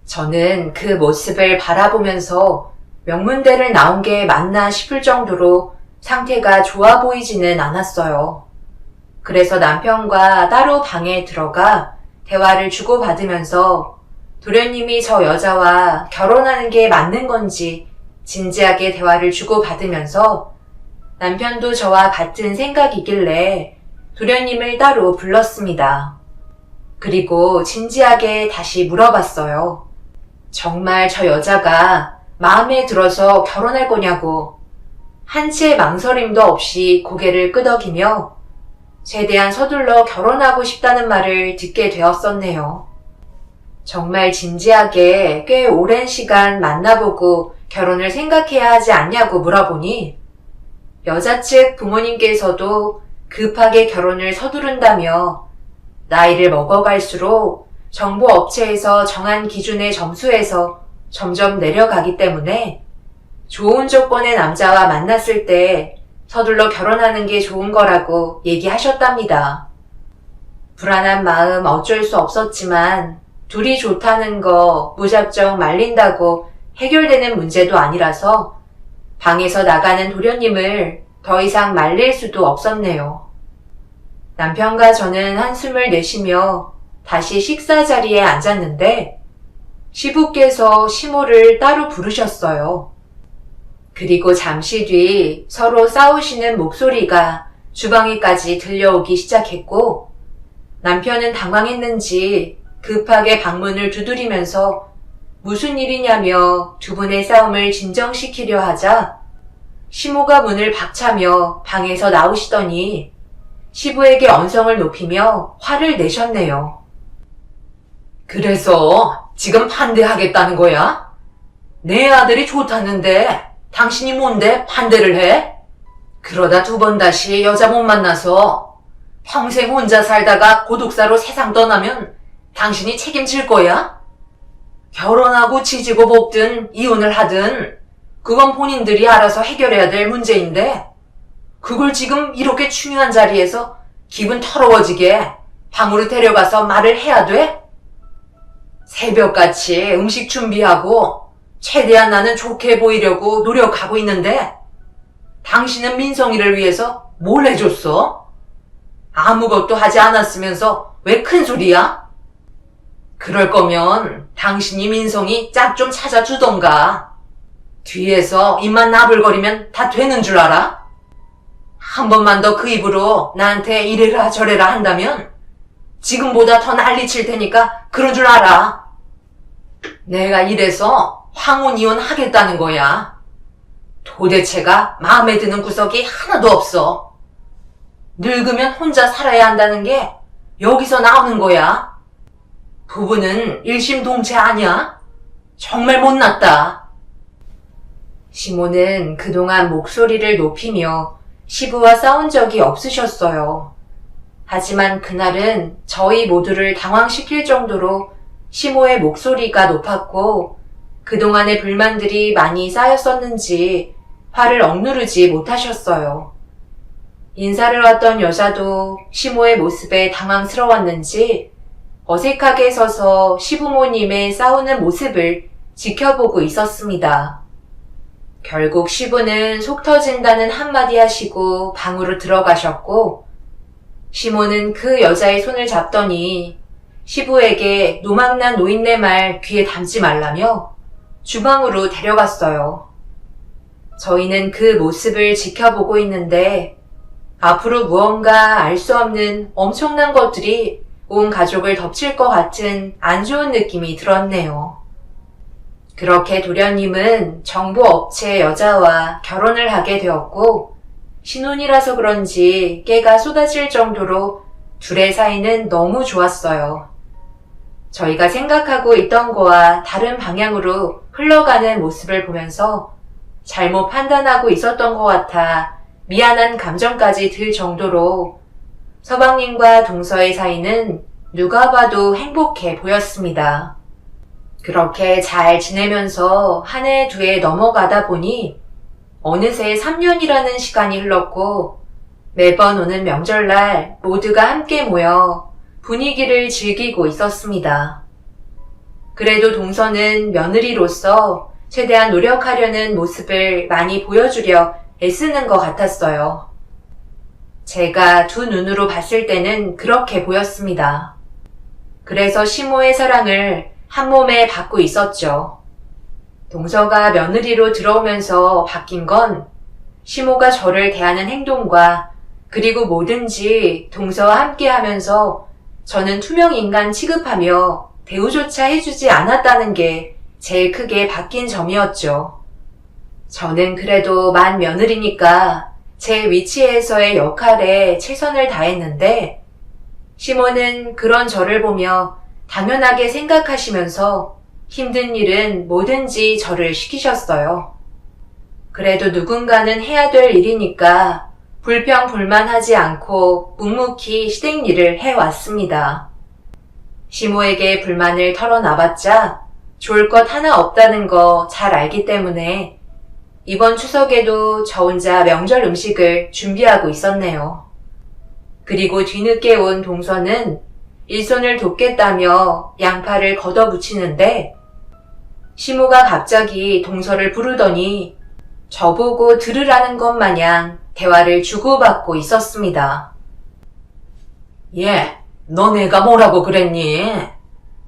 저는 그 모습을 바라보면서 명문대를 나온 게 맞나 싶을 정도로 상태가 좋아 보이지는 않았어요. 그래서 남편과 따로 방에 들어가 대화를 주고받으면서 도련님이 저 여자와 결혼하는 게 맞는 건지 진지하게 대화를 주고받으면서 남편도 저와 같은 생각이길래 도련님을 따로 불렀습니다. 그리고 진지하게 다시 물어봤어요. 정말 저 여자가 마음에 들어서 결혼할 거냐고. 한치의 망설임도 없이 고개를 끄덕이며 최대한 서둘러 결혼하고 싶다는 말을 듣게 되었었네요. 정말 진지하게 꽤 오랜 시간 만나보고 결혼을 생각해야 하지 않냐고 물어보니 여자 측 부모님께서도 급하게 결혼을 서두른다며 나이를 먹어갈수록 정보업체에서 정한 기준의 점수에서 점점 내려가기 때문에 좋은 조건의 남자와 만났을 때 서둘러 결혼하는 게 좋은 거라고 얘기하셨답니다. 불안한 마음 어쩔 수 없었지만 둘이 좋다는 거 무작정 말린다고 해결되는 문제도 아니라서 방에서 나가는 도련님을 더 이상 말릴 수도 없었네요. 남편과 저는 한숨을 내쉬며 다시 식사 자리에 앉았는데 시부께서 시모를 따로 부르셨어요. 그리고 잠시 뒤 서로 싸우시는 목소리가 주방에까지 들려오기 시작했고 남편은 당황했는지 급하게 방문을 두드리면서 무슨 일이냐며 두 분의 싸움을 진정시키려 하자 시모가 문을 박차며 방에서 나오시더니 시부에게 언성을 높이며 화를 내셨네요. 그래서 지금 반대하겠다는 거야? 내 아들이 좋다는데 당신이 뭔데 반대를 해? 그러다 두 번 다시 여자 못 만나서 평생 혼자 살다가 고독사로 세상 떠나면 당신이 책임질 거야? 결혼하고 지지고 볶든 이혼을 하든 그건 본인들이 알아서 해결해야 될 문제인데 그걸 지금 이렇게 중요한 자리에서 기분 더러워지게 방으로 데려가서 말을 해야 돼? 새벽같이 음식 준비하고 최대한 나는 좋게 보이려고 노력하고 있는데 당신은 민성이를 위해서 뭘 해줬어? 아무것도 하지 않았으면서 왜 큰 소리야? 그럴 거면 당신이 민성이 짝 좀 찾아주던가. 뒤에서 입만 나불거리면 다 되는 줄 알아? 한 번만 더 그 입으로 나한테 이래라 저래라 한다면 지금보다 더 난리칠 테니까 그런 줄 알아. 내가 이래서 황혼 이혼하겠다는 거야. 도대체가 마음에 드는 구석이 하나도 없어. 늙으면 혼자 살아야 한다는 게 여기서 나오는 거야. 부부는 일심동체 아니야? 정말 못났다. 시모는 그동안 목소리를 높이며 시부와 싸운 적이 없으셨어요. 하지만 그날은 저희 모두를 당황시킬 정도로 시모의 목소리가 높았고 그동안의 불만들이 많이 쌓였었는지 화를 억누르지 못하셨어요. 인사를 왔던 여자도 시모의 모습에 당황스러웠는지 어색하게 서서 시부모님의 싸우는 모습을 지켜보고 있었습니다. 결국 시부는 속 터진다는 한마디 하시고 방으로 들어가셨고 시모는 그 여자의 손을 잡더니 시부에게 노망난 노인네 말 귀에 담지 말라며 주방으로 데려갔어요. 저희는 그 모습을 지켜보고 있는데 앞으로 무언가 알 수 없는 엄청난 것들이 온 가족을 덮칠 것 같은 안 좋은 느낌이 들었네요. 그렇게 도련님은 정보업체 여자와 결혼을 하게 되었고 신혼이라서 그런지 깨가 쏟아질 정도로 둘의 사이는 너무 좋았어요. 저희가 생각하고 있던 거와 다른 방향으로 흘러가는 모습을 보면서 잘못 판단하고 있었던 것 같아 미안한 감정까지 들 정도로 서방님과 동서의 사이는 누가 봐도 행복해 보였습니다. 그렇게 잘 지내면서 한 해 두 해 넘어가다 보니 어느새 3년이라는 시간이 흘렀고 매번 오는 명절날 모두가 함께 모여 분위기를 즐기고 있었습니다. 그래도 동서는 며느리로서 최대한 노력하려는 모습을 많이 보여주려 애쓰는 것 같았어요. 제가 두 눈으로 봤을 때는 그렇게 보였습니다. 그래서 시모의 사랑을 한 몸에 받고 있었죠. 동서가 며느리로 들어오면서 바뀐 건 시모가 저를 대하는 행동과 그리고 뭐든지 동서와 함께 하면서 저는 투명 인간 취급하며 대우조차 해주지 않았다는 게 제일 크게 바뀐 점이었죠. 저는 그래도 만 며느리니까 제 위치에서의 역할에 최선을 다했는데 시몬은 그런 저를 보며 당연하게 생각하시면서 힘든 일은 뭐든지 저를 시키셨어요. 그래도 누군가는 해야 될 일이니까 불평불만하지 않고 묵묵히 시댁 일을 해왔습니다. 시모에게 불만을 털어놔봤자 좋을 것 하나 없다는 거 잘 알기 때문에 이번 추석에도 저 혼자 명절 음식을 준비하고 있었네요. 그리고 뒤늦게 온 동서는 일손을 돕겠다며 양파를 걷어붙이는데 시모가 갑자기 동서를 부르더니 저보고 들으라는 것 마냥 대화를 주고받고 있었습니다. 예, 너네가 뭐라고 그랬니?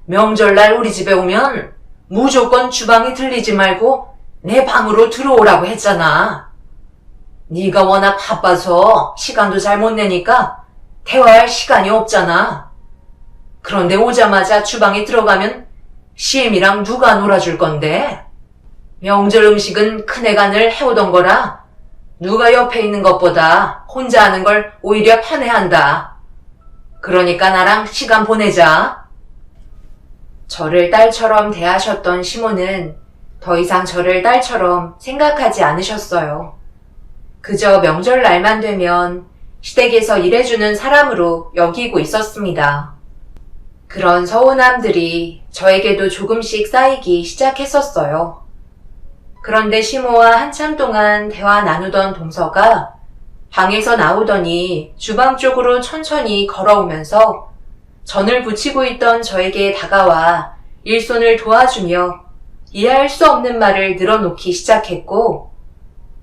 명절날 우리 집에 오면 무조건 주방에 들리지 말고 내 방으로 들어오라고 했잖아. 네가 워낙 바빠서 시간도 잘 못 내니까 대화할 시간이 없잖아. 그런데 오자마자 주방에 들어가면 시엠이랑 누가 놀아줄 건데? 명절 음식은 큰애가 늘 해오던 거라 누가 옆에 있는 것보다 혼자 하는 걸 오히려 편해한다. 그러니까 나랑 시간 보내자. 저를 딸처럼 대하셨던 시모는 더 이상 저를 딸처럼 생각하지 않으셨어요. 그저 명절날만 되면 시댁에서 일해주는 사람으로 여기고 있었습니다. 그런 서운함들이 저에게도 조금씩 쌓이기 시작했었어요. 그런데 시모와 한참 동안 대화 나누던 동서가 방에서 나오더니 주방 쪽으로 천천히 걸어오면서 전을 부치고 있던 저에게 다가와 일손을 도와주며 이해할 수 없는 말을 늘어놓기 시작했고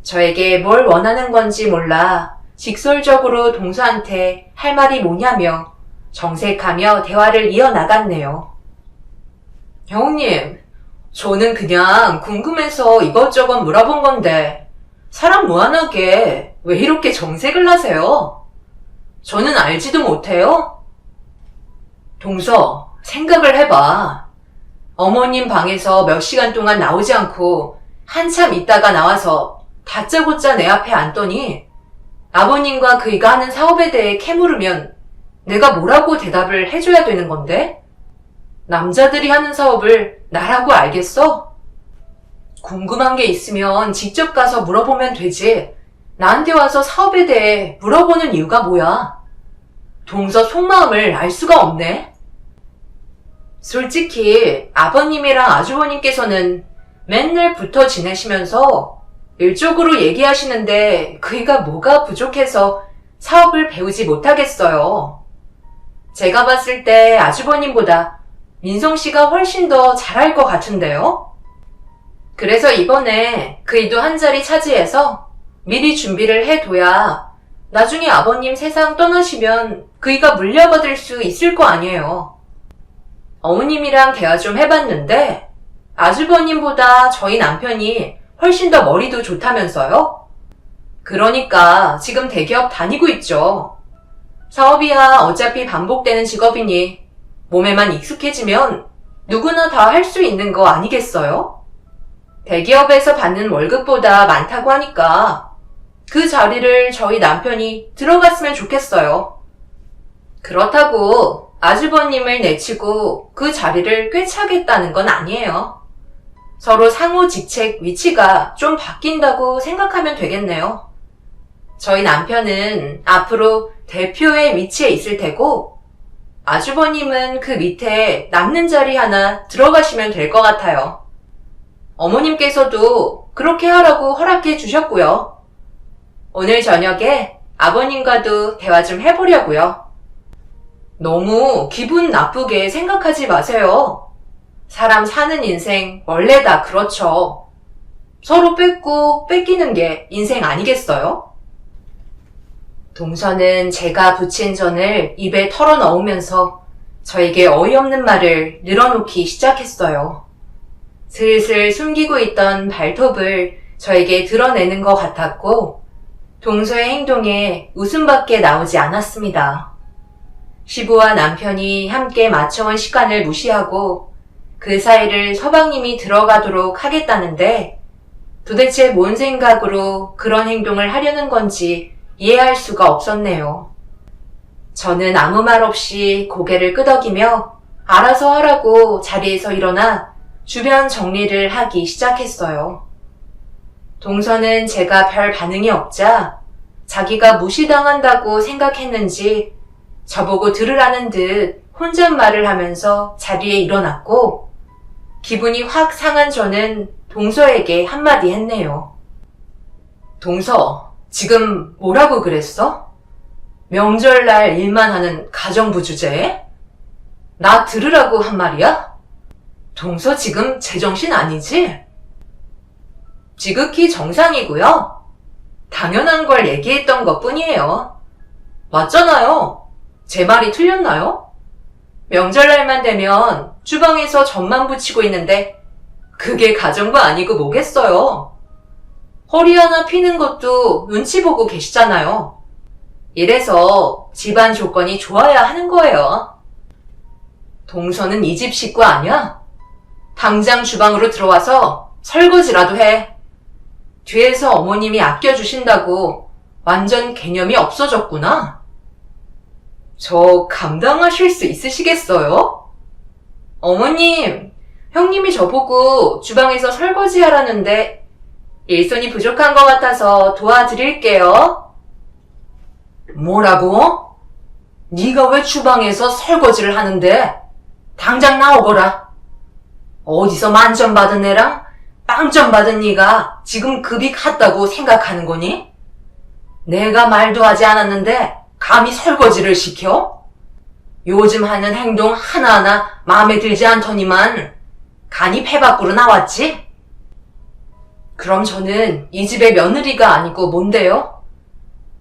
저에게 뭘 원하는 건지 몰라 직설적으로 동서한테 할 말이 뭐냐며 정색하며 대화를 이어나갔네요. 형님, 저는 그냥 궁금해서 이것저것 물어본 건데 사람 무한하게 왜 이렇게 정색을 하세요? 저는 알지도 못해요? 동서, 생각을 해봐. 어머님 방에서 몇 시간 동안 나오지 않고 한참 있다가 나와서 다짜고짜 내 앞에 앉더니 아버님과 그이가 하는 사업에 대해 캐물으면 내가 뭐라고 대답을 해줘야 되는 건데? 남자들이 하는 사업을 나라고 알겠어? 궁금한 게 있으면 직접 가서 물어보면 되지. 나한테 와서 사업에 대해 물어보는 이유가 뭐야? 동서 속마음을 알 수가 없네. 솔직히 아버님이랑 아주버님께서는 맨날 붙어 지내시면서 일적으로 얘기하시는데 그이가 뭐가 부족해서 사업을 배우지 못하겠어요. 제가 봤을 때 아주버님보다 민성 씨가 훨씬 더 잘할 것 같은데요? 그래서 이번에 그이도 한 자리 차지해서 미리 준비를 해둬야 나중에 아버님 세상 떠나시면 그이가 물려받을 수 있을 거 아니에요. 어머님이랑 대화 좀 해봤는데 아주버님보다 저희 남편이 훨씬 더 머리도 좋다면서요? 그러니까 지금 대기업 다니고 있죠. 사업이야 어차피 반복되는 직업이니 몸에만 익숙해지면 누구나 다 할 수 있는 거 아니겠어요? 대기업에서 받는 월급보다 많다고 하니까 그 자리를 저희 남편이 들어갔으면 좋겠어요. 그렇다고 아주버님을 내치고 그 자리를 꿰차겠다는 건 아니에요. 서로 상호 직책 위치가 좀 바뀐다고 생각하면 되겠네요. 저희 남편은 앞으로 대표의 위치에 있을 테고 아주버님은 그 밑에 남는 자리 하나 들어가시면 될 것 같아요. 어머님께서도 그렇게 하라고 허락해 주셨고요. 오늘 저녁에 아버님과도 대화 좀 해보려고요. 너무 기분 나쁘게 생각하지 마세요. 사람 사는 인생 원래 다 그렇죠. 서로 뺏고 뺏기는 게 인생 아니겠어요? 동서는 제가 부친 전을 입에 털어 넣으면서 저에게 어이없는 말을 늘어놓기 시작했어요. 슬슬 숨기고 있던 발톱을 저에게 드러내는 것 같았고 동서의 행동에 웃음밖에 나오지 않았습니다. 시부와 남편이 함께 맞춰온 시간을 무시하고 그 사이를 서방님이 들어가도록 하겠다는데 도대체 뭔 생각으로 그런 행동을 하려는 건지 이해할 수가 없었네요. 저는 아무 말 없이 고개를 끄덕이며 알아서 하라고 자리에서 일어나 주변 정리를 하기 시작했어요. 동서는 제가 별 반응이 없자 자기가 무시당한다고 생각했는지 저보고 들으라는 듯 혼잣말을 하면서 자리에 일어났고 기분이 확 상한 저는 동서에게 한마디 했네요. 동서, 지금 뭐라고 그랬어? 명절날 일만 하는 가정부 주제에? 나 들으라고 한 말이야? 동서 지금 제정신 아니지? 지극히 정상이고요. 당연한 걸 얘기했던 것 뿐이에요. 맞잖아요. 제 말이 틀렸나요? 명절날만 되면 주방에서 전만 부치고 있는데 그게 가정부 아니고 뭐겠어요. 허리 하나 피는 것도 눈치 보고 계시잖아요. 이래서 집안 조건이 좋아야 하는 거예요. 동서는 이 집 식구 아니야? 당장 주방으로 들어와서 설거지라도 해. 뒤에서 어머님이 아껴주신다고 완전 개념이 없어졌구나. 저 감당하실 수 있으시겠어요? 어머님, 형님이 저보고 주방에서 설거지 하라는데 일손이 부족한 것 같아서 도와드릴게요. 뭐라고? 네가 왜 주방에서 설거지를 하는데? 당장 나오거라. 어디서 만점 받은 애랑 빵점 받은 네가 지금 급이 같다고 생각하는 거니? 내가 말도 하지 않았는데 감히 설거지를 시켜? 요즘 하는 행동 하나하나 마음에 들지 않더니만 간이 배 밖으로 나왔지? 그럼 저는 이 집의 며느리가 아니고 뭔데요?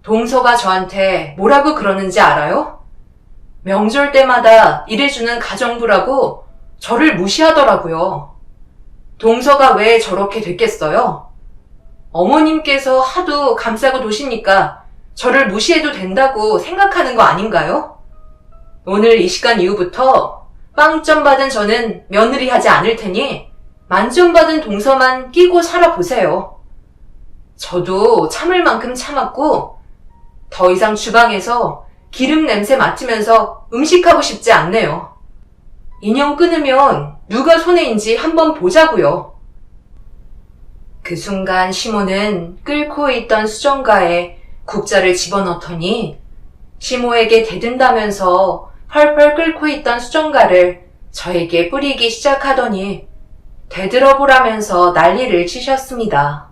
동서가 저한테 뭐라고 그러는지 알아요? 명절 때마다 일해주는 가정부라고 저를 무시하더라고요. 동서가 왜 저렇게 됐겠어요? 어머님께서 하도 감싸고 도시니까 저를 무시해도 된다고 생각하는 거 아닌가요? 오늘 이 시간 이후부터 빵점 받은 저는 며느리 하지 않을 테니 만점 받은 동서만 끼고 살아보세요. 저도 참을 만큼 참았고 더 이상 주방에서 기름 냄새 맡으면서 음식하고 싶지 않네요. 인연 끊으면 누가 손해인지 한번 보자고요. 그 순간 시모는 끓고 있던 수정가에 국자를 집어넣더니 시모에게 대든다면서 펄펄 끓고 있던 수정가를 저에게 뿌리기 시작하더니 되들어보라면서 난리를 치셨습니다.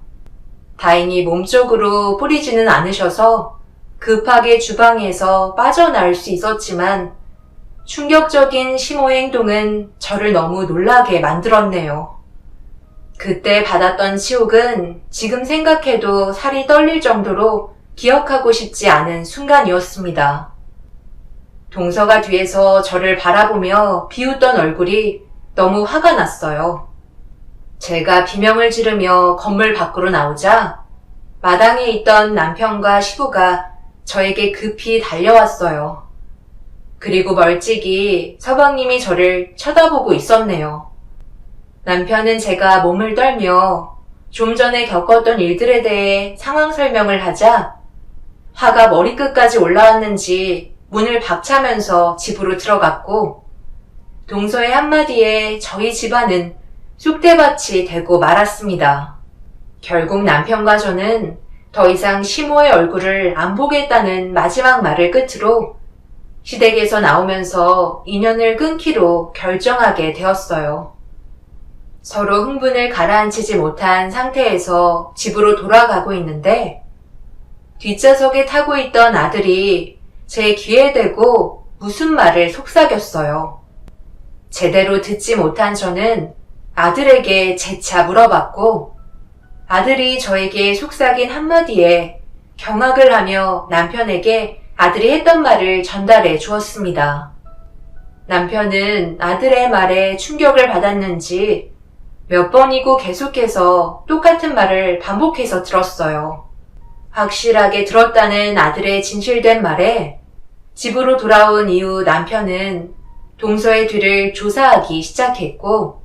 다행히 몸쪽으로 뿌리지는 않으셔서 급하게 주방에서 빠져나올 수 있었지만 충격적인 시모의 행동은 저를 너무 놀라게 만들었네요. 그때 받았던 치욕은 지금 생각해도 살이 떨릴 정도로 기억하고 싶지 않은 순간이었습니다. 동서가 뒤에서 저를 바라보며 비웃던 얼굴이 너무 화가 났어요. 제가 비명을 지르며 건물 밖으로 나오자 마당에 있던 남편과 시부가 저에게 급히 달려왔어요. 그리고 멀찍이 서방님이 저를 쳐다보고 있었네요. 남편은 제가 몸을 떨며 좀 전에 겪었던 일들에 대해 상황 설명을 하자 화가 머리끝까지 올라왔는지 문을 박차면서 집으로 들어갔고 동서의 한마디에 저희 집안은 쑥대밭이 되고 말았습니다. 결국 남편과 저는 더 이상 시모의 얼굴을 안 보겠다는 마지막 말을 끝으로 시댁에서 나오면서 인연을 끊기로 결정하게 되었어요. 서로 흥분을 가라앉히지 못한 상태에서 집으로 돌아가고 있는데 뒷좌석에 타고 있던 아들이 제 귀에 대고 무슨 말을 속삭였어요. 제대로 듣지 못한 저는 아들에게 재차 물어봤고 아들이 저에게 속삭인 한마디에 경악을 하며 남편에게 아들이 했던 말을 전달해 주었습니다. 남편은 아들의 말에 충격을 받았는지 몇 번이고 계속해서 똑같은 말을 반복해서 들었어요. 확실하게 들었다는 아들의 진실된 말에 집으로 돌아온 이후 남편은 동서의 뒤를 조사하기 시작했고,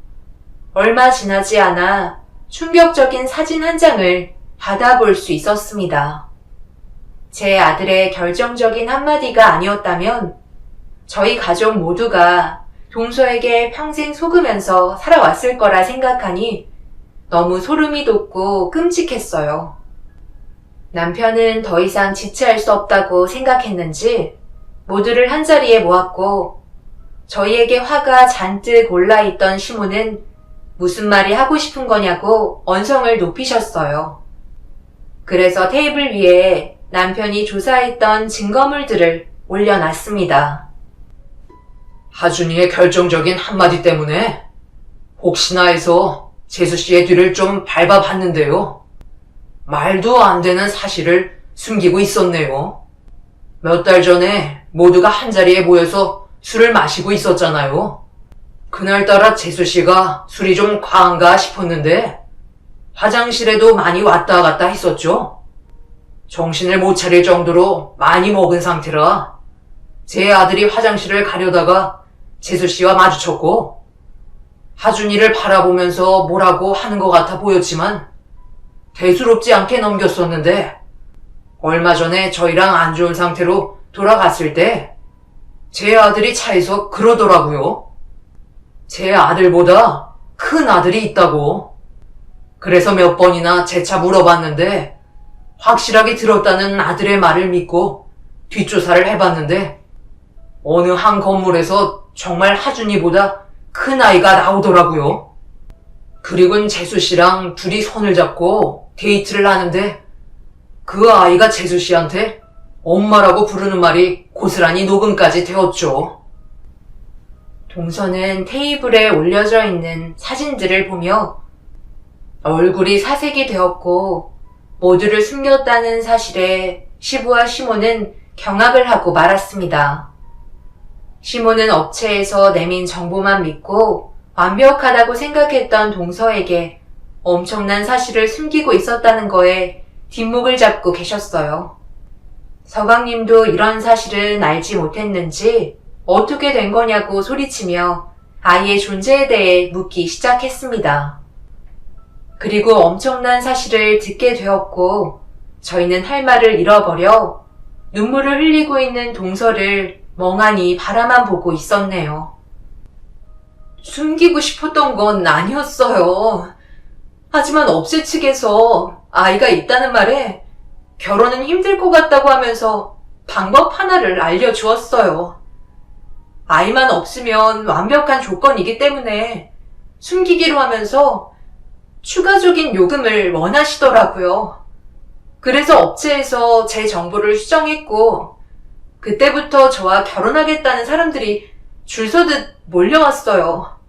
얼마 지나지 않아 충격적인 사진 한 장을 받아볼 수 있었습니다. 제 아들의 결정적인 한마디가 아니었다면 저희 가족 모두가 동서에게 평생 속으면서 살아왔을 거라 생각하니 너무 소름이 돋고 끔찍했어요. 남편은 더 이상 지체할 수 없다고 생각했는지 모두를 한자리에 모았고, 저희에게 화가 잔뜩 올라있던 시모는 무슨 말이 하고 싶은 거냐고 언성을 높이셨어요. 그래서 테이블 위에 남편이 조사했던 증거물들을 올려놨습니다. 하준이의 결정적인 한마디 때문에 혹시나 해서 재수 씨의 뒤를 좀 밟아봤는데요. 말도 안 되는 사실을 숨기고 있었네요. 몇 달 전에 모두가 한자리에 모여서 술을 마시고 있었잖아요. 그날따라 재수 씨가 술이 좀 과한가 싶었는데 화장실에도 많이 왔다 갔다 했었죠. 정신을 못 차릴 정도로 많이 먹은 상태라 제 아들이 화장실을 가려다가 재수 씨와 마주쳤고, 하준이를 바라보면서 뭐라고 하는 것 같아 보였지만 대수롭지 않게 넘겼었는데, 얼마 전에 저희랑 안 좋은 상태로 돌아갔을 때 제 아들이 차에서 그러더라고요. 제 아들보다 큰 아들이 있다고. 그래서 몇 번이나 재차 물어봤는데 확실하게 들었다는 아들의 말을 믿고 뒷조사를 해봤는데 어느 한 건물에서 정말 하준이보다 큰 아이가 나오더라고요. 그리고는 재수 씨랑 둘이 손을 잡고 데이트를 하는데 그 아이가 재수 씨한테 엄마라고 부르는 말이 고스란히 녹음까지 되었죠. 동서는 테이블에 올려져 있는 사진들을 보며 얼굴이 사색이 되었고 모두를 숨겼다는 사실에 시부와 시모는 경악을 하고 말았습니다. 시모는 업체에서 내민 정보만 믿고 완벽하다고 생각했던 동서에게 엄청난 사실을 숨기고 있었다는 거에 뒷목을 잡고 계셨어요. 서방님도 이런 사실은 알지 못했는지 어떻게 된 거냐고 소리치며 아이의 존재에 대해 묻기 시작했습니다. 그리고 엄청난 사실을 듣게 되었고 저희는 할 말을 잃어버려 눈물을 흘리고 있는 동서를 멍하니 바라만 보고 있었네요. 숨기고 싶었던 건 아니었어요. 하지만 업체 측에서 아이가 있다는 말에 결혼은 힘들 것 같다고 하면서 방법 하나를 알려주었어요. 아이만 없으면 완벽한 조건이기 때문에 숨기기로 하면서 추가적인 요금을 원하시더라고요. 그래서 업체에서 제 정보를 수정했고 그때부터 저와 결혼하겠다는 사람들이 줄 서듯 몰려왔어요.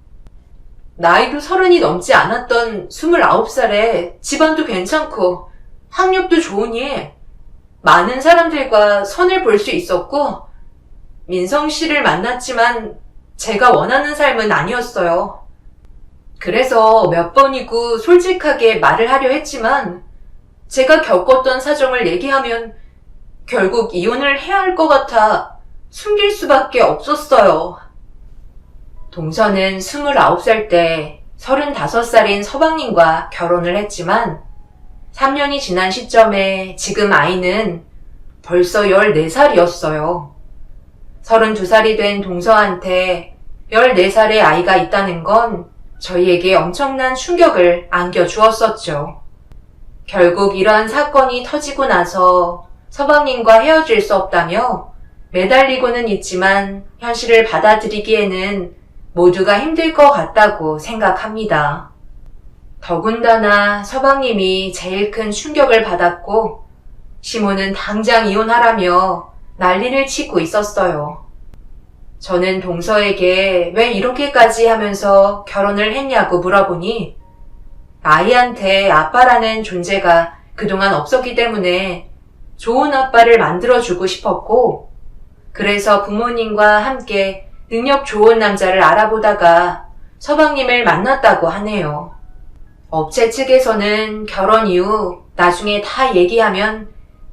나이도 30이 넘지 않았던 29살에 집안도 괜찮고 학력도 좋으니 많은 사람들과 선을 볼 수 있었고 민성 씨를 만났지만 제가 원하는 삶은 아니었어요. 그래서 몇 번이고 솔직하게 말을 하려 했지만 제가 겪었던 사정을 얘기하면 결국 이혼을 해야 할 것 같아 숨길 수밖에 없었어요. 동서는 29살 때 35살인 서방님과 결혼을 했지만 3년이 지난 시점에 지금 아이는 벌써 14살이었어요. 32살이 된 동서한테 14살의 아이가 있다는 건 저희에게 엄청난 충격을 안겨주었었죠. 결국 이러한 사건이 터지고 나서 서방님과 헤어질 수 없다며 매달리고는 있지만 현실을 받아들이기에는 모두가 힘들 것 같다고 생각합니다. 더군다나 서방님이 제일 큰 충격을 받았고 시모는 당장 이혼하라며 난리를 치고 있었어요. 저는 동서에게 왜 이렇게까지 하면서 결혼을 했냐고 물어보니 아이한테 아빠라는 존재가 그동안 없었기 때문에 좋은 아빠를 만들어주고 싶었고 그래서 부모님과 함께 능력 좋은 남자를 알아보다가 서방님을 만났다고 하네요. 업체 측에서는 결혼 이후 나중에 다 얘기하면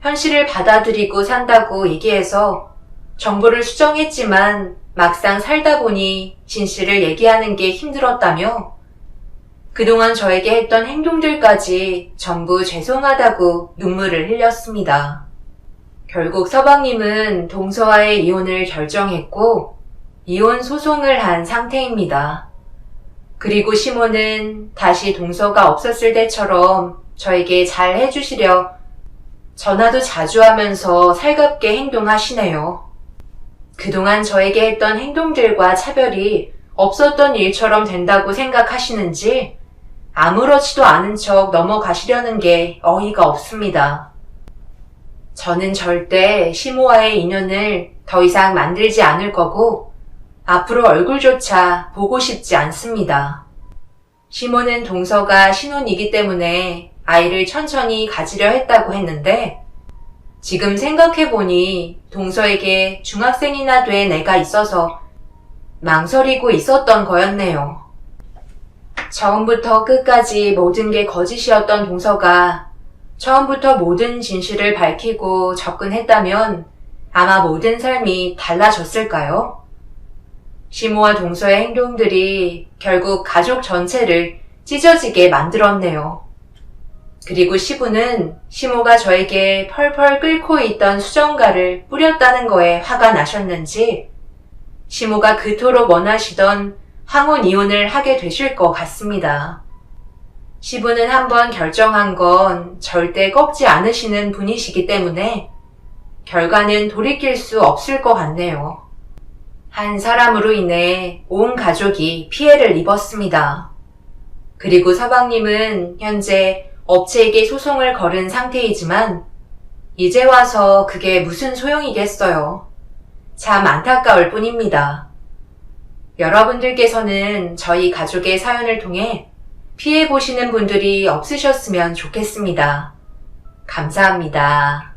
현실을 받아들이고 산다고 얘기해서 정보를 수정했지만 막상 살다 보니 진실을 얘기하는 게 힘들었다며 그동안 저에게 했던 행동들까지 전부 죄송하다고 눈물을 흘렸습니다. 결국 서방님은 동서와의 이혼을 결정했고 이혼 소송을 한 상태입니다. 그리고 시모는 다시 동서가 없었을 때처럼 저에게 잘 해주시려 전화도 자주 하면서 살갑게 행동하시네요. 그동안 저에게 했던 행동들과 차별이 없었던 일처럼 된다고 생각하시는지 아무렇지도 않은 척 넘어가시려는 게 어이가 없습니다. 저는 절대 시모와의 인연을 더 이상 만들지 않을 거고 앞으로 얼굴조차 보고 싶지 않습니다. 시모는 동서가 신혼이기 때문에 아이를 천천히 가지려 했다고 했는데 지금 생각해보니 동서에게 중학생이나 된 애가 있어서 망설이고 있었던 거였네요. 처음부터 끝까지 모든 게 거짓이었던 동서가 처음부터 모든 진실을 밝히고 접근했다면 아마 모든 삶이 달라졌을까요? 시모와 동서의 행동들이 결국 가족 전체를 찢어지게 만들었네요. 그리고 시부는 시모가 저에게 펄펄 끓고 있던 수정가를 뿌렸다는 거에 화가 나셨는지 시모가 그토록 원하시던 황혼 이혼을 하게 되실 것 같습니다. 시부는 한번 결정한 건 절대 꺾지 않으시는 분이시기 때문에 결과는 돌이킬 수 없을 것 같네요. 한 사람으로 인해 온 가족이 피해를 입었습니다. 그리고 서방님은 현재 업체에게 소송을 걸은 상태이지만 이제 와서 그게 무슨 소용이겠어요. 참 안타까울 뿐입니다. 여러분들께서는 저희 가족의 사연을 통해 피해 보시는 분들이 없으셨으면 좋겠습니다. 감사합니다.